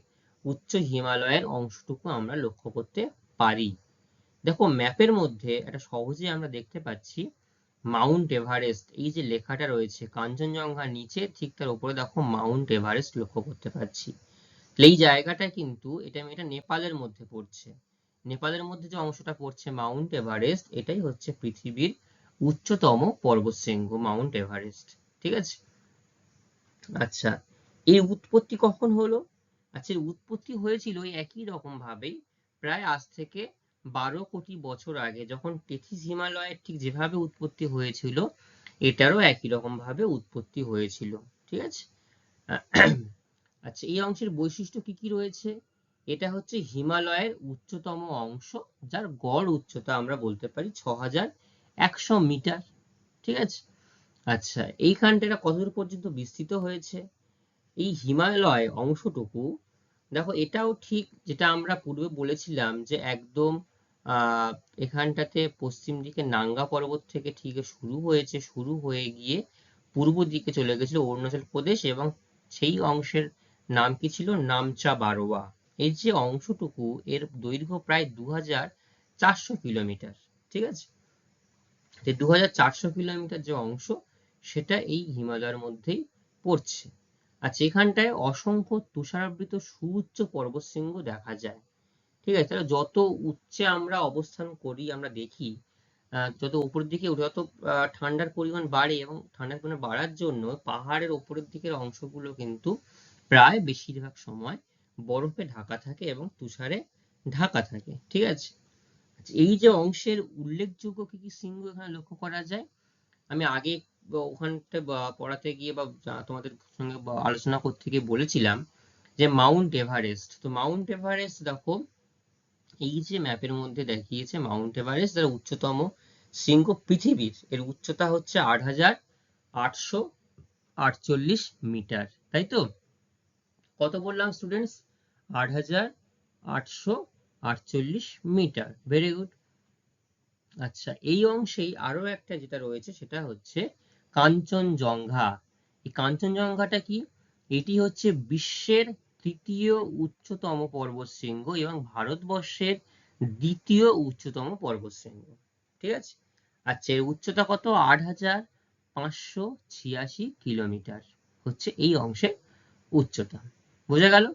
উচ্চ হিমালয়ের অংশটুকু আমরা লক্ষ্য করতে পারি। দেখো ম্যাপের মধ্যে এটা সহজেই আমরা দেখতে পাচ্ছি, মাউন্ট এভারেস্ট এই যে লেখাটা রয়েছে কাঞ্চনজঙ্ঘার নিচে, ঠিক তার উপরে দেখো মাউন্ট এভারেস্ট লক্ষ্য করতে পারছি। এই জায়গাটা কিন্তু এটা নেপালের মধ্যে পড়ছে। নেপালের মধ্যে যে অংশটা পড়ছে মাউন্ট এভারেস্ট, এটাই হচ্ছে পৃথিবীর উচ্চতম পর্বতশৃঙ্গ মাউন্ট এভারেস্ট, ঠিক আছে? আচ্ছা, এর উৎপত্তি কখন হলো? আচ্ছা, এর উৎপত্তি হয়েছিল ওই একই রকম ভাবেই, প্রায় আজ থেকে 12 কোটি বছর আগে, যখন 33 হিমালয়ের ঠিক যেভাবে উৎপত্তি হয়েছিল এটারও একই রকম ভাবে উৎপত্তি হয়েছিল, ঠিক আছে? আচ্ছা, এই অংশের বৈশিষ্ট্য কি কি রয়েছে? এটা হচ্ছে হিমালয়ের উচ্চতম অংশ, যার গড় উচ্চতা আমরা বলতে পারি 6,100 মিটার, ঠিক আছে? আচ্ছা, এইখানটা এটা কতদূর পর্যন্ত বিস্তৃত হয়েছে? এই হিমালয় অংশটুকু, দেখো এটাও ঠিক যেটা আমরা পূর্বে বলেছিলাম যে একদম এখানটাতে পশ্চিম দিকে নাঙ্গা পর্বত থেকে ঠিক শুরু হয়েছে, শুরু হয়ে গিয়ে পূর্ব দিকে চলে গেছিল অরুণাচল প্রদেশ, এবং সেই অংশের নাম কি ছিল? নামচা বারোয়া। এই যে অংশটুকু, এর দৈর্ঘ্য প্রায় 2,400 কিলোমিটার, ঠিক আছে? 2,400 কিলোমিটার যে অংশ, সেটা এই হিমালয়ের মধ্যেই পড়ছে। আচ্ছা, এখানটায় অসংখ্য তুষারাবৃত সুউচ্চ পর্বতশৃঙ্গ দেখা যায়, ঠিক আছে? তাহলে যত উচ্চে আমরা অবস্থান করি, আমরা দেখি যত উপরের দিকে উঠে তত ঠান্ডার পরিমাণ বাড়ে, এবং ঠান্ডার পরিমাণ বাড়ার জন্য পাহাড়ের উপরের দিকের অংশগুলো কিন্তু প্রায় বেশিরভাগ সময় বরফে ঢাকা থাকে এবং তুষারে ঢাকা থাকে, ঠিক আছে? এই যে অংশের উল্লেখযোগ্য কি কি শৃঙ্গ এখানে লক্ষ্য করা যায়, আমি আগে ওখানটা পড়াতে গিয়ে বা তোমাদের সঙ্গে আলোচনা করতে গিয়ে বলেছিলাম যে মাউন্ট এভারেস্ট। তো মাউন্ট এভারেস্ট দেখো এই যে ম্যাপের মধ্যে দেখিয়েছে, মাউন্ট এভারেস্ট যার উচ্চতম শৃঙ্গ পৃথিবীর, এর উচ্চতা হচ্ছে 8,848 মিটার, তাই তো? কত বললাম স্টুডেন্টস? 8,848 metre, very good. আচ্ছা, এই অংশেই আরো একটা যেটা রয়েছে সেটা হচ্ছে কাঞ্চনজঙ্ঘা। এই কাঞ্চনজঙ্ঘাটা কি? এটি হচ্ছে বিশ্বের তৃতীয় উচ্চতম পর্বতশৃঙ্গ এবং ভারতবর্ষের দ্বিতীয় উচ্চতম পর্বতশৃঙ্গ। ঠিক আছে। আচ্ছা, এর উচ্চতা কত? 8,586 কিলোমিটার হচ্ছে এই অংশের উচ্চতা। বোঝা গেল?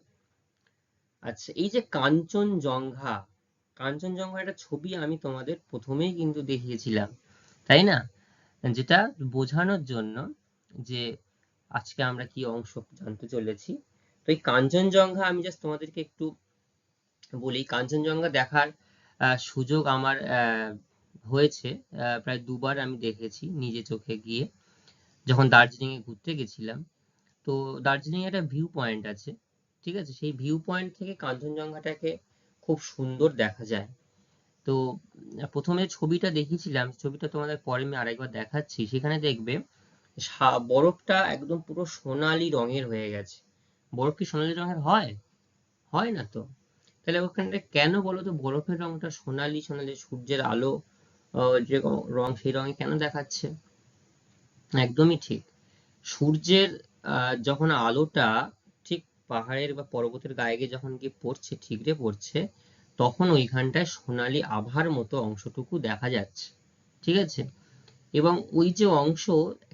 আচ্ছা, এই যে কাঞ্চনজঙ্ঘা, কাঞ্চনজঙ্ঘার একটা ছবি আমি তোমাদের প্রথমেই কিন্তু দেখিয়েছিলাম, তাই না? যেটা বোঝানোর জন্য যে আজকে আমরা কি অংশ জানতে চলেছি। তো এই কাঞ্চনজঙ্ঘা আমি জাস্ট তোমাদেরকে একটু বলি। কাঞ্চনজঙ্ঘা দেখার সুযোগ আমার হয়েছে, প্রায় 2বার আমি দেখেছি নিজে চোখে গিয়ে, যখন দার্জিলিং এ ঘুরতে গেছিলাম। তো দার্জিলিং এ একটা ভিউ পয়েন্ট আছে, ঠিক আছে? সেই ভিউ পয়েন্ট থেকে কাঞ্চনজঙ্ঘাটাকে খুব সুন্দর দেখা যায়। তো প্রথমে ছবিটা দেখিয়েছিলাম, ছবিটা তোমাদের পরে আমি আরেকবার দেখাচ্ছি। সেখানে দেখবে বরফটা একদম পুরো সোনালী রঙের হয়ে গেছে। বরফ কি সোনালী রঙের হয়? হয় না তো। তাহলে ওখানটা কেন বলো তো বরফের রংটা সোনালী সোনালী? সূর্যের আলো যে রং, সেই রঙে কেন দেখাচ্ছে? একদমই ঠিক। সূর্যের যখন আলোটা ঠিক পাহাড়ের বা পর্বতের গায়ে গিয়ে যখন গিয়ে পড়ছে, ঠিকরে পড়ছে, তখন ওইখানটায় সোনালী আভার মতো অংশটুকু দেখা যাচ্ছে। ঠিক আছে। এবং ওই যে অংশ,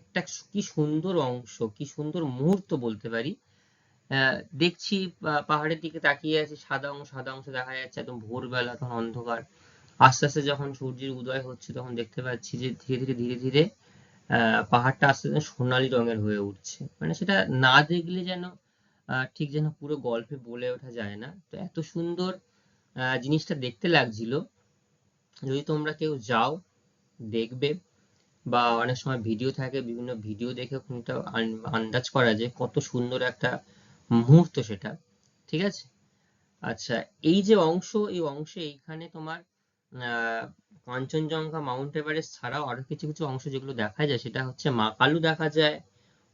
একটা কি সুন্দর অংশ, কি সুন্দর মুহূর্ত বলতে পারি। দেখছি পাহাড়ের দিকে তাকিয়ে আছি, সাদা অংশ সাদা অংশ দেখা যাচ্ছে, একদম ভোরবেলা, তখন অন্ধকার। আস্তে আস্তে যখন সূর্যের উদয় হচ্ছে, তখন দেখতে পাচ্ছি যে ধীরে ধীরে ধীরে ধীরে পাহাড়টা আস্তে আস্তে সোনালী রঙের হয়ে উঠছে। মানে সেটা না দেখলে যেন ঠিক যেন পুরো গল্পে বলে ওঠা যায় না। তো এত সুন্দর জিনিসটা দেখতে লাগছিল। যদি তোমরা কেউ যাও, দেখবে, বা অনেক সময় ভিডিও থাকে, বিভিন্ন ভিডিও দেখে কোনটা আন্দাজ করা যায় কত সুন্দর একটা মুহূর্ত সেটা। ঠিক আছে। আচ্ছা, এই যে অংশ, এই অংশে এইখানে তোমার কাঞ্চনজঙ্ঘা, মাউন্ট এভারেস্ট ছাড়াও আরো কিছু কিছু অংশ যেগুলো দেখা যায়, সেটা হচ্ছে মাকালু দেখা যায়,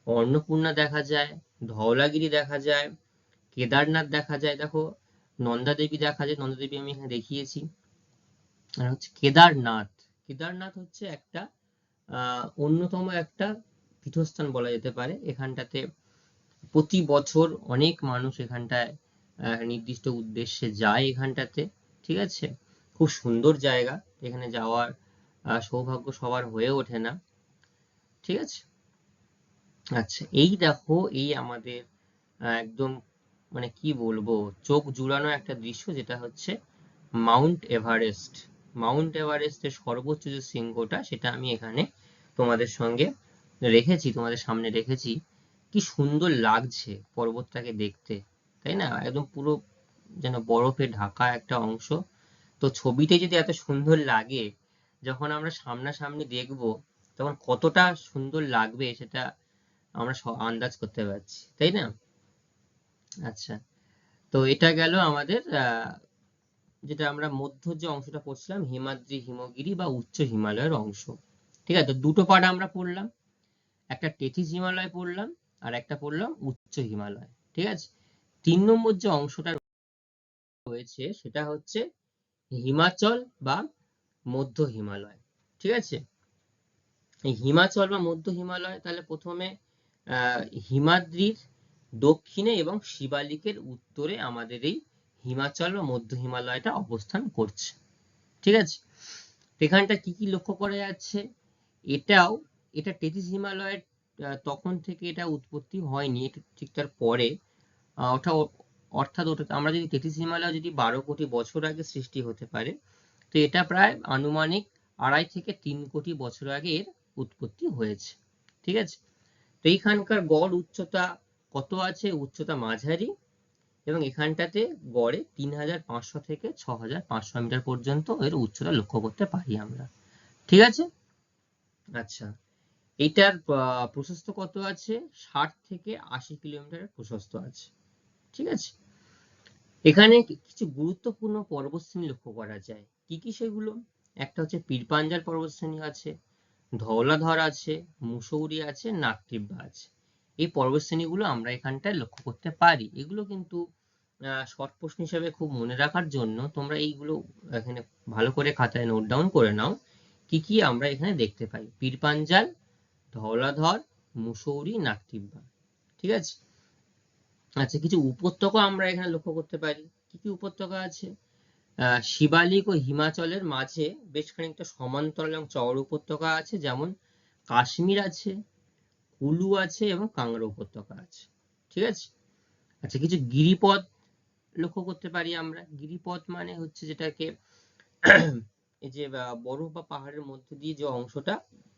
অন্নপূর্ণা দেখা যায়, ধওলাগিরি দেখা যায়, কেদারনাথ দেখা যায়। দেখো, নন্দা দেবী দেখা যায়, নন্দা দেবী আমি এখানে দেখিয়েছি। আর হচ্ছে কেদারনাথ। কেদারনাথ হচ্ছে একটা অন্যতম একটা পীঠস্থান বলা যেতে পারে। এখানটাতে প্রতি বছর অনেক মানুষ এখানটায় নির্দিষ্ট উদ্দেশ্যে যায় এখানটাতে। ঠিক আছে। খুব সুন্দর জায়গা, এখানে যাওয়ার সৌভাগ্য সবার হয়ে ওঠে না। ঠিক আছে। আচ্ছা, এই দেখো, এই আমাদের একদম মানে কি বলবো, চোখ জুড়ানো একটা দৃশ্য, যেটা হচ্ছে মাউন্ট এভারেস্ট। মাউন্ট এভারেস্টের সর্বোচ্চ যে শৃঙ্গটা, সেটা আমি এখানে তোমাদের সঙ্গে রেখেছি, তোমাদের সামনে রেখেছি। কি সুন্দর লাগছে পর্বতটাকে দেখতে, তাই না? একদম পুরো যেন বরফে ঢাকা একটা অংশ। তো ছবিতে যদি এত সুন্দর লাগে, যখন আমরা সামনাসামনি দেখব, তখন কতটা সুন্দর লাগবে সেটা আমরা আন্দাজ করতে পারছি, তাই না? আচ্ছা, তো এটা গেল আমাদের যেটা আমরা মধ্য যে অংশটা পড়ছিলাম, হিমাদ্রি হিমগিরি বা উচ্চ হিমালয়ের অংশ। ঠিক আছে। তো দুটো পার্ট আমরা পড়লাম, একটা টেথিস হিমালয় পড়লাম, আর একটা পড়লাম উচ্চ হিমালয়। ঠিক আছে। 3 নম্বর যে অংশটা রয়েছে সেটা হচ্ছে হিমাচল বা মধ্য হিমালয়। ঠিক আছে। এই হিমাচল বা মধ্য হিমালয়, তাহলে প্রথমে হিমাদ্রির দক্ষিণে এবং শিবালিকের উত্তরে আমাদের এই হিমাচল বা মধ্য হিমালয়টা অবস্থান করছে। ঠিক আছে। এখানটা কি কি লক্ষ্য করা যাচ্ছে? এটা টেথিস হিমালয়ের তখন থেকে এটা উৎপত্তি হয়নি, এটা ঠিক তার পরে। অর্থাৎ ওটা আমরা যদি টেথিস হিমালয় যদি 12 কোটি বছর আগে সৃষ্টি হতে পারে, তো এটা প্রায় আনুমানিক 2.5 থেকে 3 কোটি বছর আগে এর উৎপত্তি হয়েছে। ঠিক আছে। তো এইখানকার গড় উচ্চতা কত আছে? উচ্চতা মাঝারি, এবং এখানটাতে গড়ে 3,500 থেকে 6,500 মিটার পর্যন্ত এর উচ্চতা লক্ষ্য করতে পারি আমরা। ঠিক আছে। আচ্ছা, এটার প্রশস্ত কত আছে? 60 থেকে 80 কিলোমিটারের প্রশস্ত আছে। ঠিক আছে। এখানে কিছু গুরুত্বপূর্ণ পর্বতশ্রেণী লক্ষ্য করা যায়। কি কি সেগুলো? একটা হচ্ছে পীরপাঞ্জাল পর্বতশ্রেণী আছে, ধওলাধর আছে, মুসৌরি আছে, নাকটিব্বা আছে। এই পর্বতশ্রেণীগুলো আমরা এখানটায় লক্ষ্য করতে পারি। এগুলো কিন্তু শর্ট প্রশ্ন হিসেবে খুব মনে রাখার জন্য তোমরা এইগুলো এখানে ভালো করে খাতায় নোট ডাউন করে নাও। কি কি আমরা এখানে দেখতে পাই? পীরপাঞ্জাল, ধওলাধর, মুসৌরি, নাকটিব্বা। ঠিক আছে। আচ্ছা, কিছু উপত্যকা আমরা এখানে লক্ষ্য করতে পারি। কি কি উপত্যকা আছে? শিবালিক ও হিমাচলের মাঝে বেশ খানিকটা সমান্তরাল এবং চওড়া উপত্যকা আছে, যেমন কাশ্মীর আছে, কুলু আছে এবং কাংড়া উপত্যকা আছে। ঠিক আছে। আচ্ছা, কিছু গিরিপথ লক্ষ্য করতে পারি আমরা। গিরিপথ মানে হচ্ছে যেটাকে এই যে বরফ বা পাহাড়ের মধ্যে দিয়ে যে অংশটা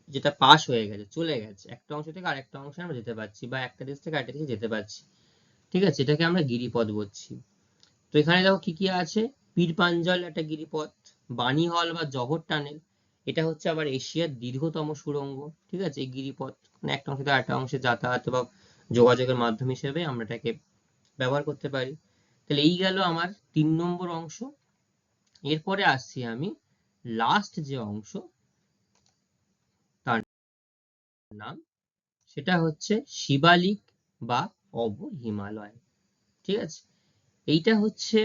যেটা পাস হয়ে গেছে, চলে গেছে, একটা অংশ থেকে আরেকটা অংশে আমরা যেতে পারছি, বা একটা দেশ থেকে আরেকটা দেশে যেতে পারছি। ঠিক আছে, এটাকে আমরা গিরিপথ বলছি। তো এখানে দেখো কি কি আছে। পীর পাঞ্জাল একটা গিরিপথ, বানিহাল বা জহর টানেল, এটা হচ্ছে আবার এশিয়ার দীর্ঘতম সুড়ঙ্গ। ঠিক আছে, এই গিরিপথ মানে একটা অংশ থেকে আরেকটা অংশে যাতায়াত বা যোগাযোগের মাধ্যম হিসেবে আমরা এটাকে ব্যবহার করতে পারি। তাহলে এই গেল আমার 3 নম্বর অংশ। এরপরে আসছি আমি লাস্ট যে অংশ, তার নাম, সেটা হচ্ছে শিবালিক বা অবহিমালয়। ঠিক আছে, এইটা হচ্ছে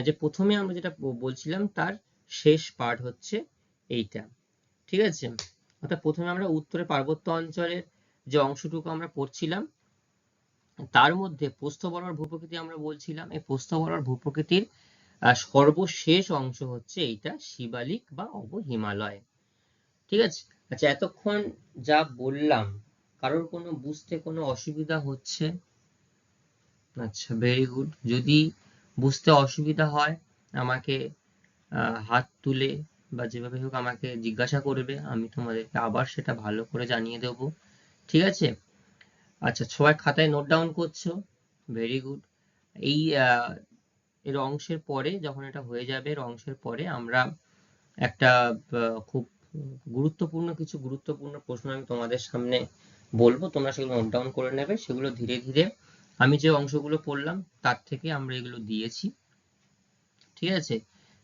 যে প্রথমে আমরা যেটা বলছিলাম তার শেষ পার্ট হচ্ছে এইটা। ঠিক আছে, অর্থাৎ প্রথমে আমরা উত্তরে পার্বত্য অঞ্চলের যে অংশটুকু আমরা পড়ছিলাম, তার মধ্যে প্রস্থ বরাবর ভূপ্রকৃতি আমরা বলছিলাম। এই প্রস্থ বরাবর ভূপ্রকৃতির সর্বশেষ অংশ হচ্ছে এইটা, শিবালিক বা অবহিমালয়। ঠিক আছে। আচ্ছা, এতক্ষণ যা বললাম, কারোর কোনো বুঝতে কোনো অসুবিধা হচ্ছে? আচ্ছা, ভেরি গুড। যদি বুঝতে অসুবিধা হয় আমাকে হাত তুলে বা যেভাবে হোক আমাকে জিজ্ঞাসা করবে, আমি তোমাদেরকে আবার সেটা ভালো করে জানিয়ে দেবো। ঠিক আছে। আচ্ছা, সবাই খাতায় নোট ডাউন করছো? Very good. এই এর অংশের পরে, যখন এটা হয়ে যাবে এর অংশের পরে, আমরা একটা খুব গুরুত্বপূর্ণ প্রশ্ন আমি তোমাদের সামনে বলবো, তোমরা সেগুলো নোট ডাউন করে নেবে। সেগুলো ধীরে ধীরে আমি যে অংশগুলো পড়লাম তার থেকে আমরা এগুলো দিয়েছি। ঠিক আছে,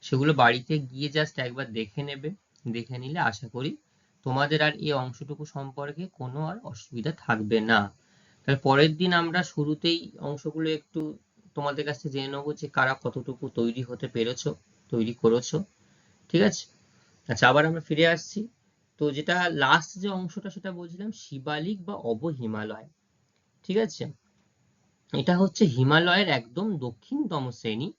সেগুলো বাড়িতে গিয়ে জাস্ট একবার দেখে নেবে। দেখে নিলে আশা করি তোমাদের আর এই অংশটুকু সম্পর্কে কোনো আর অসুবিধা থাকবে না। তার পরের দিন আমরা শুরুতেই অংশগুলো একটু তোমাদের কাছে জেনে নেবো যে কারা কতটুকু তৈরি করেছো। ঠিক আছে। আচ্ছা, আবার আমরা ফিরে আসছি। তো যেটা লাস্ট যে অংশটা সেটা বলছিলাম শিবালিক বা অবহিমালয়। ঠিক আছে, এটা হচ্ছে হিমালয়ের একদম দক্ষিণতম শ্রেণী।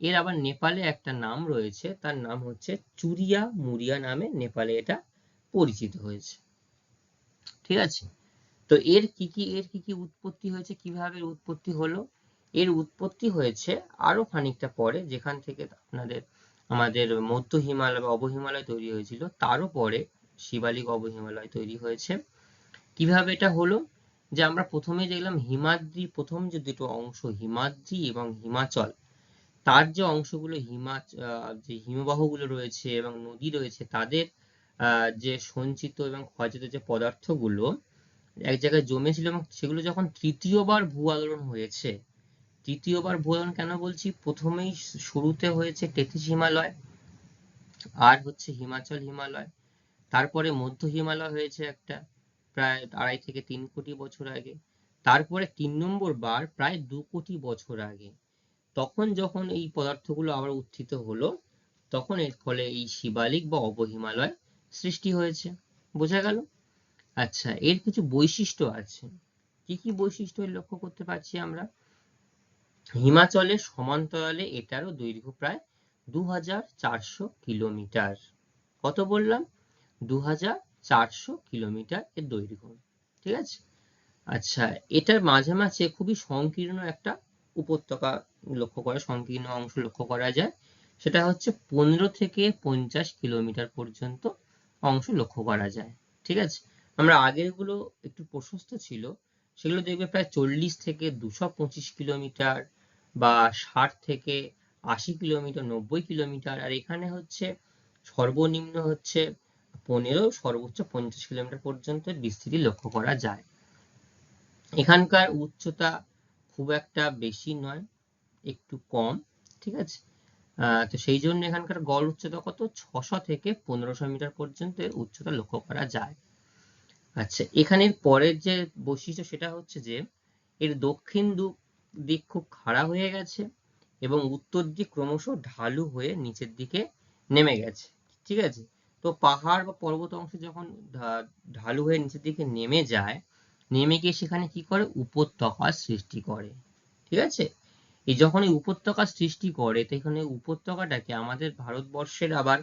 এর আবার নেপালে একটা নাম রয়েছে, তার নাম হচ্ছে চুরিয়া মুরিয়া নামে নেপালে এটা পরিচিত হয়েছে। ঠিক আছে। তো এর কি কি উৎপত্তি হয়েছে, কিভাবে উৎপত্তি হলো? এর উৎপত্তি হয়েছে আরো খানিকটা পরে, যেখান থেকে আমাদের মধ্য হিমালয় বা অবহিমালয় তৈরি হয়েছিল, তারও পরে শিবালিক অবহিমালয় তৈরি হয়েছে। কিভাবে এটা হলো? যে আমরা প্রথমে দেখলাম হিমাদ্রি, প্রথম যে দুটো অংশ হিমাদ্রি এবং হিমাচল, তার যে অংশগুলো যে হিমবাহগুলো রয়েছে এবং নদী রয়েছে, তাদের যে সঞ্চিত এবং ক্ষয়জাত যে পদার্থগুলো এক জায়গায় জমেছিল, এবং সেগুলো যখন তৃতীয়বার ভূ আলোড়ন হয়েছে, তৃতীয়বার ভূ আলোড়ন কেন বলছি, প্রথমেই শুরুতে হয়েছে তেথিস হিমালয়, আর হচ্ছে হিমাচল হিমালয়, তারপরে মধ্য হিমালয় হয়েছে একটা, প্রায় 2.5 থেকে 3 কোটি বছর আগে, তারপরে 3 নম্বর বার প্রায় 2 কোটি বছর আগে। তখন যখন এই পদার্থগুলো আবার উত্থিত হলো, তখন এর ফলে এই শিবালিক বা অবহিমালয় সৃষ্টি হয়েছে। বোঝা গেল? আচ্ছা, এর কিছু বৈশিষ্ট্য আছে। কি কি বৈশিষ্ট্য লক্ষ্য করতে পারছি আমরা? হিমাচলের সমান্তরালে এটারও দৈর্ঘ্য প্রায় 2400 কিলোমিটার। কত বললাম? 2400 কিলোমিটার এর দৈর্ঘ্য। ঠিক আছে। আচ্ছা, এটার মাঝে মাঝে খুবই সংকীর্ণ একটা উপত্যকা সংকীর্ণ অংশ লক্ষ্য করা যায়। সেটা হচ্ছে 15 থেকে 50 কিলোমিটার পর্যন্ত অংশ লক্ষ্য করা যায়। ঠিক আছে। আমরা আগের গুলো একটু প্রশস্ত ছিল, সেগুলো দেখবে প্রায় 40 থেকে 225 কিলোমিটার বা 60 থেকে 80 কিলোমিটার, 90 কিলোমিটার। আর এখানে হচ্ছে সর্বনিম্ন হচ্ছে 15, সর্বোচ্চ 50 কিলোমিটার পর্যন্ত বিস্তৃতি লক্ষ্য করা যায়। এখানকার উচ্চতা খুব একটা বেশি নয়, একটু কম। ঠিক আছে। তো সেই জন্য এখানকার গড় উচ্চতা কত, 600 থেকে 1500 মিটার পর্যন্ত উচ্চতা লক্ষ্য করা যায়। আচ্ছা, এখানের পরের যে বৈশিষ্ট্য সেটা হচ্ছে যে এর দক্ষিণ দিক খুব খাড়া হয়ে গেছে এবং উত্তর দিক ক্রমশ ঢালু হয়ে নিচের দিকে নেমে গেছে। ঠিক আছে। তো পাহাড় বা পর্বত অংশ যখন ঢালু হয়ে নিচের দিকে নেমে যায়, নেমে গিয়ে সেখানে কি করে, উপত্যকার সৃষ্টি করে। ঠিক আছে, এই যখন এই উপত্যকার সৃষ্টি করে তখন এই উপত্যকাটাকে আমাদের ভারতবর্ষের আবার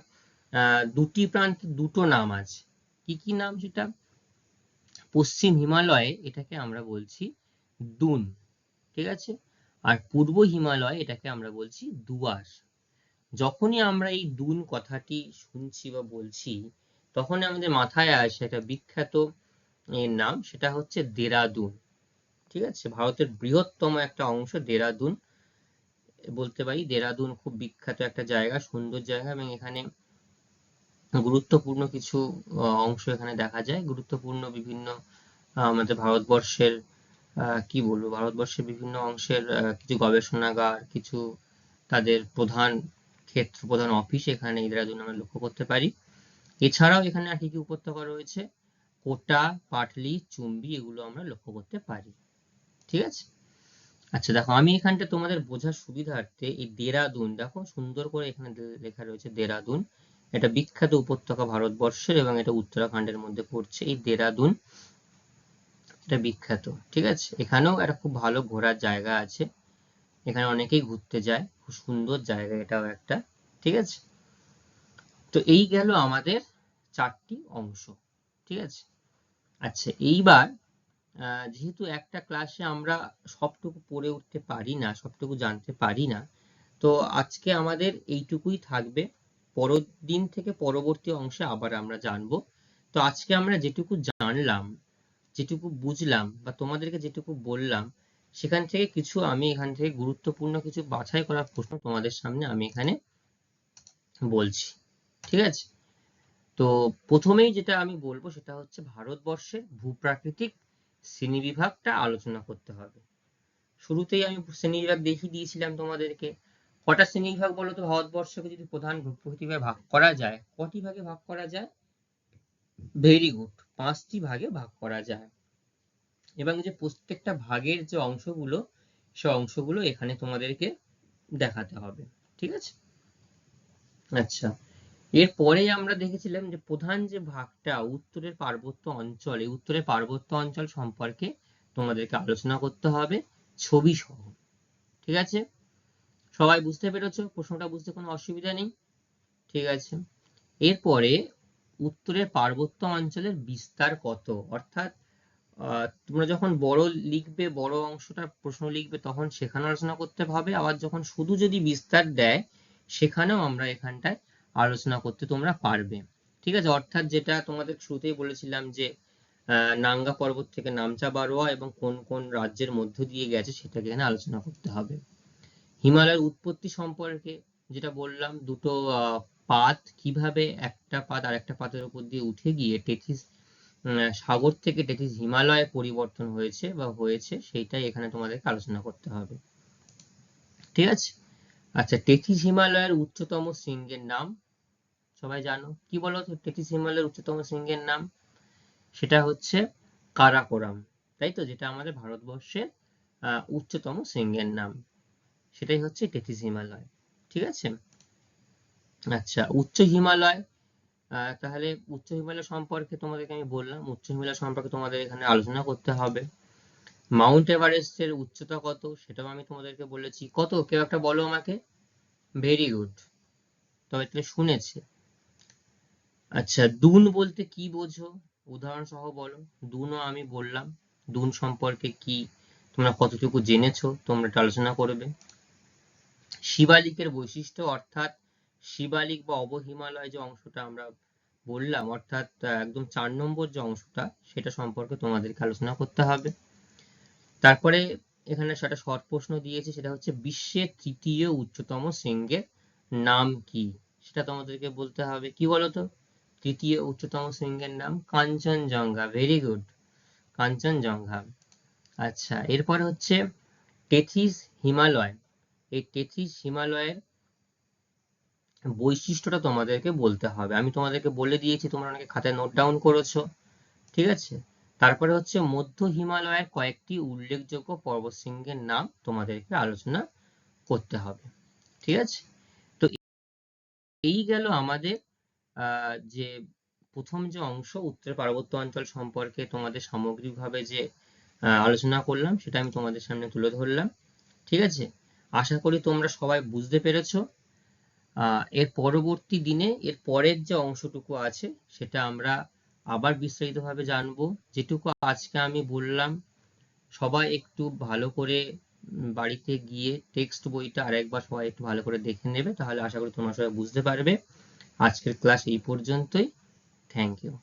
দুটি প্রান্তে দুটো নাম আছে। কি কি নাম সেটা? পশ্চিম হিমালয়ে এটাকে আমরা বলছি দুন, ঠিক আছে, আর পূর্ব হিমালয় এটাকে আমরা বলছি দুয়াস। যখনই আমরা এই দুন কথাটি শুনছি বা বলছি, তখনই আমাদের মাথায় আসে একটা বিখ্যাত এর নাম, সেটা হচ্ছে দেরাদুন। ঠিক আছে, ভারতের বৃহত্তম একটা অংশ দেরাদুন বলতে পারি। দেরাদুন খুব বিখ্যাত একটা জায়গা, সুন্দর জায়গা, এবং এখানে গুরুত্বপূর্ণ কিছু অংশ এখানে দেখা যায়। গুরুত্বপূর্ণ বিভিন্ন আমাদের ভারতবর্ষের কি বলবো, ভারতবর্ষের বিভিন্ন অংশের কিছু গবেষণাগার, কিছু তাদের প্রধান ক্ষেত্র, প্রধান অফিস এখানে এই দেরাদুন আমরা লক্ষ্য করতে পারি। এছাড়াও এখানে আর কি কি উপত্যকা রয়েছে, কোটা, পাটলি, চুম্বি, এগুলো আমরা লক্ষ্য করতে পারি। ঠিক আছে, আচ্ছা দেখো, আমি এখানটা তোমাদের বোঝার সুবিধার্থে এই দেরাদুন, দেখো সুন্দর করে এখানে লেখা রয়েছে দেরাদুন, এটা বিখ্যাত উপত্যকা ভারতবর্ষের, এবং এটা উত্তরাখণ্ডের মধ্যে পড়ছে। এই দেরাদুন এটা বিখ্যাত। ঠিক আছে, এখানেও একটা খুব ভালো ঘোরার জায়গা আছে, এখানে অনেকেই ঘুরতে যায়, খুব সুন্দর জায়গা এটাও একটা। ঠিক আছে, তো এই গেল আমাদের চারটি অংশ। ঠিক আছে, আচ্ছা এইবার যেহেতু একটা ক্লাসে আমরা সবটুকু পড়ে উঠতে পারি না, সবটুকু জানতে পারি না, তো আজকে আমাদের এইটুকুই থাকবে। পরের দিন থেকে পরবর্তী অংশে আবার আমরা জানবো। তো আজকে আমরা যেটুকু জানলাম, যেটুকু বুঝলাম, বা তোমাদেরকে যেটুকু বললাম, সেখান থেকে কিছু আমি এখান থেকে গুরুত্বপূর্ণ কিছু বাছাই করা প্রশ্ন তোমাদের সামনে আমি এখানে বলছি। ঠিক আছে, তো প্রথমেই যেটা আমি বলবো সেটা হচ্ছে ভারতবর্ষের ভূপ্রাকৃতিক শ্রেণীবিভাগটা আলোচনা করতে হবে। শুরুতেই আমি শ্রেণীবিভাগ দেখিয়ে দিয়েছিলাম তোমাদেরকে। কটা শ্রেণীবিভাগ বলো তো ভারতবর্ষকে যদি প্রধান ভূপ্রকৃতিভাবে ভাগ করা যায়? কটি ভাগে ভাগ করা যায়? ভেরি গুড, 5টি ভাগে ভাগ করা যায়। এবং যে প্রত্যেকটা ভাগের যে অংশগুলো, সে অংশগুলো এখানে তোমাদেরকে দেখাতে হবে। ঠিক আছে, আচ্ছা এরপরে আমরা দেখেছিলাম যে প্রধান যে ভাগটা উত্তরের পার্বত্য অঞ্চল, এই উত্তরের পার্বত্য অঞ্চল সম্পর্কে তোমাদেরকে আলোচনা করতে হবে ছবি সহ। ঠিক আছে, সবাই বুঝতে পেরেছো? প্রশ্নটা বুঝতে কোনো অসুবিধা নেই? ঠিক আছে, এরপরে উত্তরের পার্বত্য অঞ্চলের বিস্তার কত, অর্থাৎ তোমরা যখন বড় লিখবে, বড় অংশটার প্রশ্ন লিখবে, তখন সেখানে আলোচনা করতে হবে। আবার যখন শুধু যদি বিস্তার দেয়, সেখানেও আমরা এখানটায় আলোচনা করতে তোমরা পারবে। ঠিক আছে, অর্থাৎ যেটা তোমাদের শুরুতেই বলেছিলাম যে নাঙ্গা পর্বত থেকে নামচা বারোয়া এবং কোন কোন রাজ্যের মধ্য দিয়ে গেছে, সেটাকে এখানে আলোচনা করতে হবে। হিমালয়ের উৎপত্তি সম্পর্কে যেটা বললাম, দুটো পাত কিভাবে একটা পাত আর একটা পাতের উপর দিয়ে উঠে গিয়ে টেথিস সাগর থেকে টেথিস হিমালয়ে পরিবর্তন হয়েছে বা হয়েছে, সেইটাই এখানে তোমাদেরকে আলোচনা করতে হবে। ঠিক আছে, আচ্ছা টেথিস হিমালয়ের উচ্চতম শৃঙ্গের নাম সবাই জানো, কি বলো তো? টেথিস হিমালয়ের উচ্চতম শৃঙ্গের নাম সেটা হচ্ছে কারাকোরাম, তাই তো? যেটা আমাদের ভারতবর্ষের উচ্চতম শৃঙ্গের নাম, সেটাই হচ্ছে টেথিস হিমালয়। ঠিক আছে, আচ্ছা উচ্চ হিমালয়, তাহলে উচ্চ হিমালয় সম্পর্কে তোমাদেরকে আমি বললাম, উচ্চ হিমালয় সম্পর্কে তোমাদের এখানে আলোচনা করতে হবে। মাউন্ট এভারেস্টের উচ্চতা কত, সেটাও আমি তোমাদেরকে বলেছি। কত, কেউ একটা বলো আমাকে। ভেরি গুড, তবে তুমি শুনেছে। আচ্ছা দুন বলতে কি বোঝো, উদাহরণ সহ বলো। দুনও আমি বললাম, দুন সম্পর্কে কি তোমরা কতটুকু জেনেছো তোমরা এটা আলোচনা করবে। শিবালিকের বৈশিষ্ট্য, অর্থাৎ শিবালিক বা অবহিমালয় যে অংশটা আমরা বললাম, অর্থাৎ একদম 4 নম্বর যে অংশটা, সেটা সম্পর্কে তোমাদেরকে আলোচনা করতে হবে। তারপরে এখানে সেটা শর্ট প্রশ্ন দিয়েছে, সেটা হচ্ছে বিশ্বের তৃতীয় উচ্চতম শৃঙ্গের নাম কি, সেটা তোমাদেরকে বলতে হবে। কি বলতো? তৃতীয় উচ্চতম শৃঙ্গের নাম কাঞ্চনজঙ্ঘা। Very good, Kanchenjunga. আচ্ছা এরপরে হচ্ছে টেথিস হিমালয়, এই টেথিস হিমালয়ের বৈশিষ্ট্যটা তোমাদেরকে বলতে হবে। আমি তোমাদেরকে বলে দিয়েছি, তোমরা অনেকে খাতায় নোট ডাউন করেছো। ঠিক আছে, তারপরে হচ্ছে মধ্য হিমালয়ের কয়েকটি উল্লেখযোগ্য পর্বতশৃঙ্গের নাম তোমাদেরকে আলোচনা করতে হবে। ঠিক আছে, তো এই গেল আমাদের যে প্রথম যে অংশ উত্তর পার্বত্য অঞ্চল সম্পর্কে তোমাদের সামগ্রিকভাবে যে আলোচনা করলাম সেটা আমি তোমাদের সামনে তুলে ধরলাম। ঠিক আছে, আশা করি তোমরা সবাই বুঝতে পেরেছো। এর পরবর্তী দিনে এর পরের যে অংশটুকু আছে সেটা আমরা আবার বিস্তারিতভাবে জানবো। যেটুকু আজকে আমি বললাম সবাই একটু ভালো করে বাড়িতে গিয়ে টেক্সট বইটা আরেকবার সবাই একটু ভালো করে দেখে নেবে, তাহলে আশা করি তোমরা সবাই বুঝতে পারবে। আজকের ক্লাস এই পর্যন্তই। Thank you.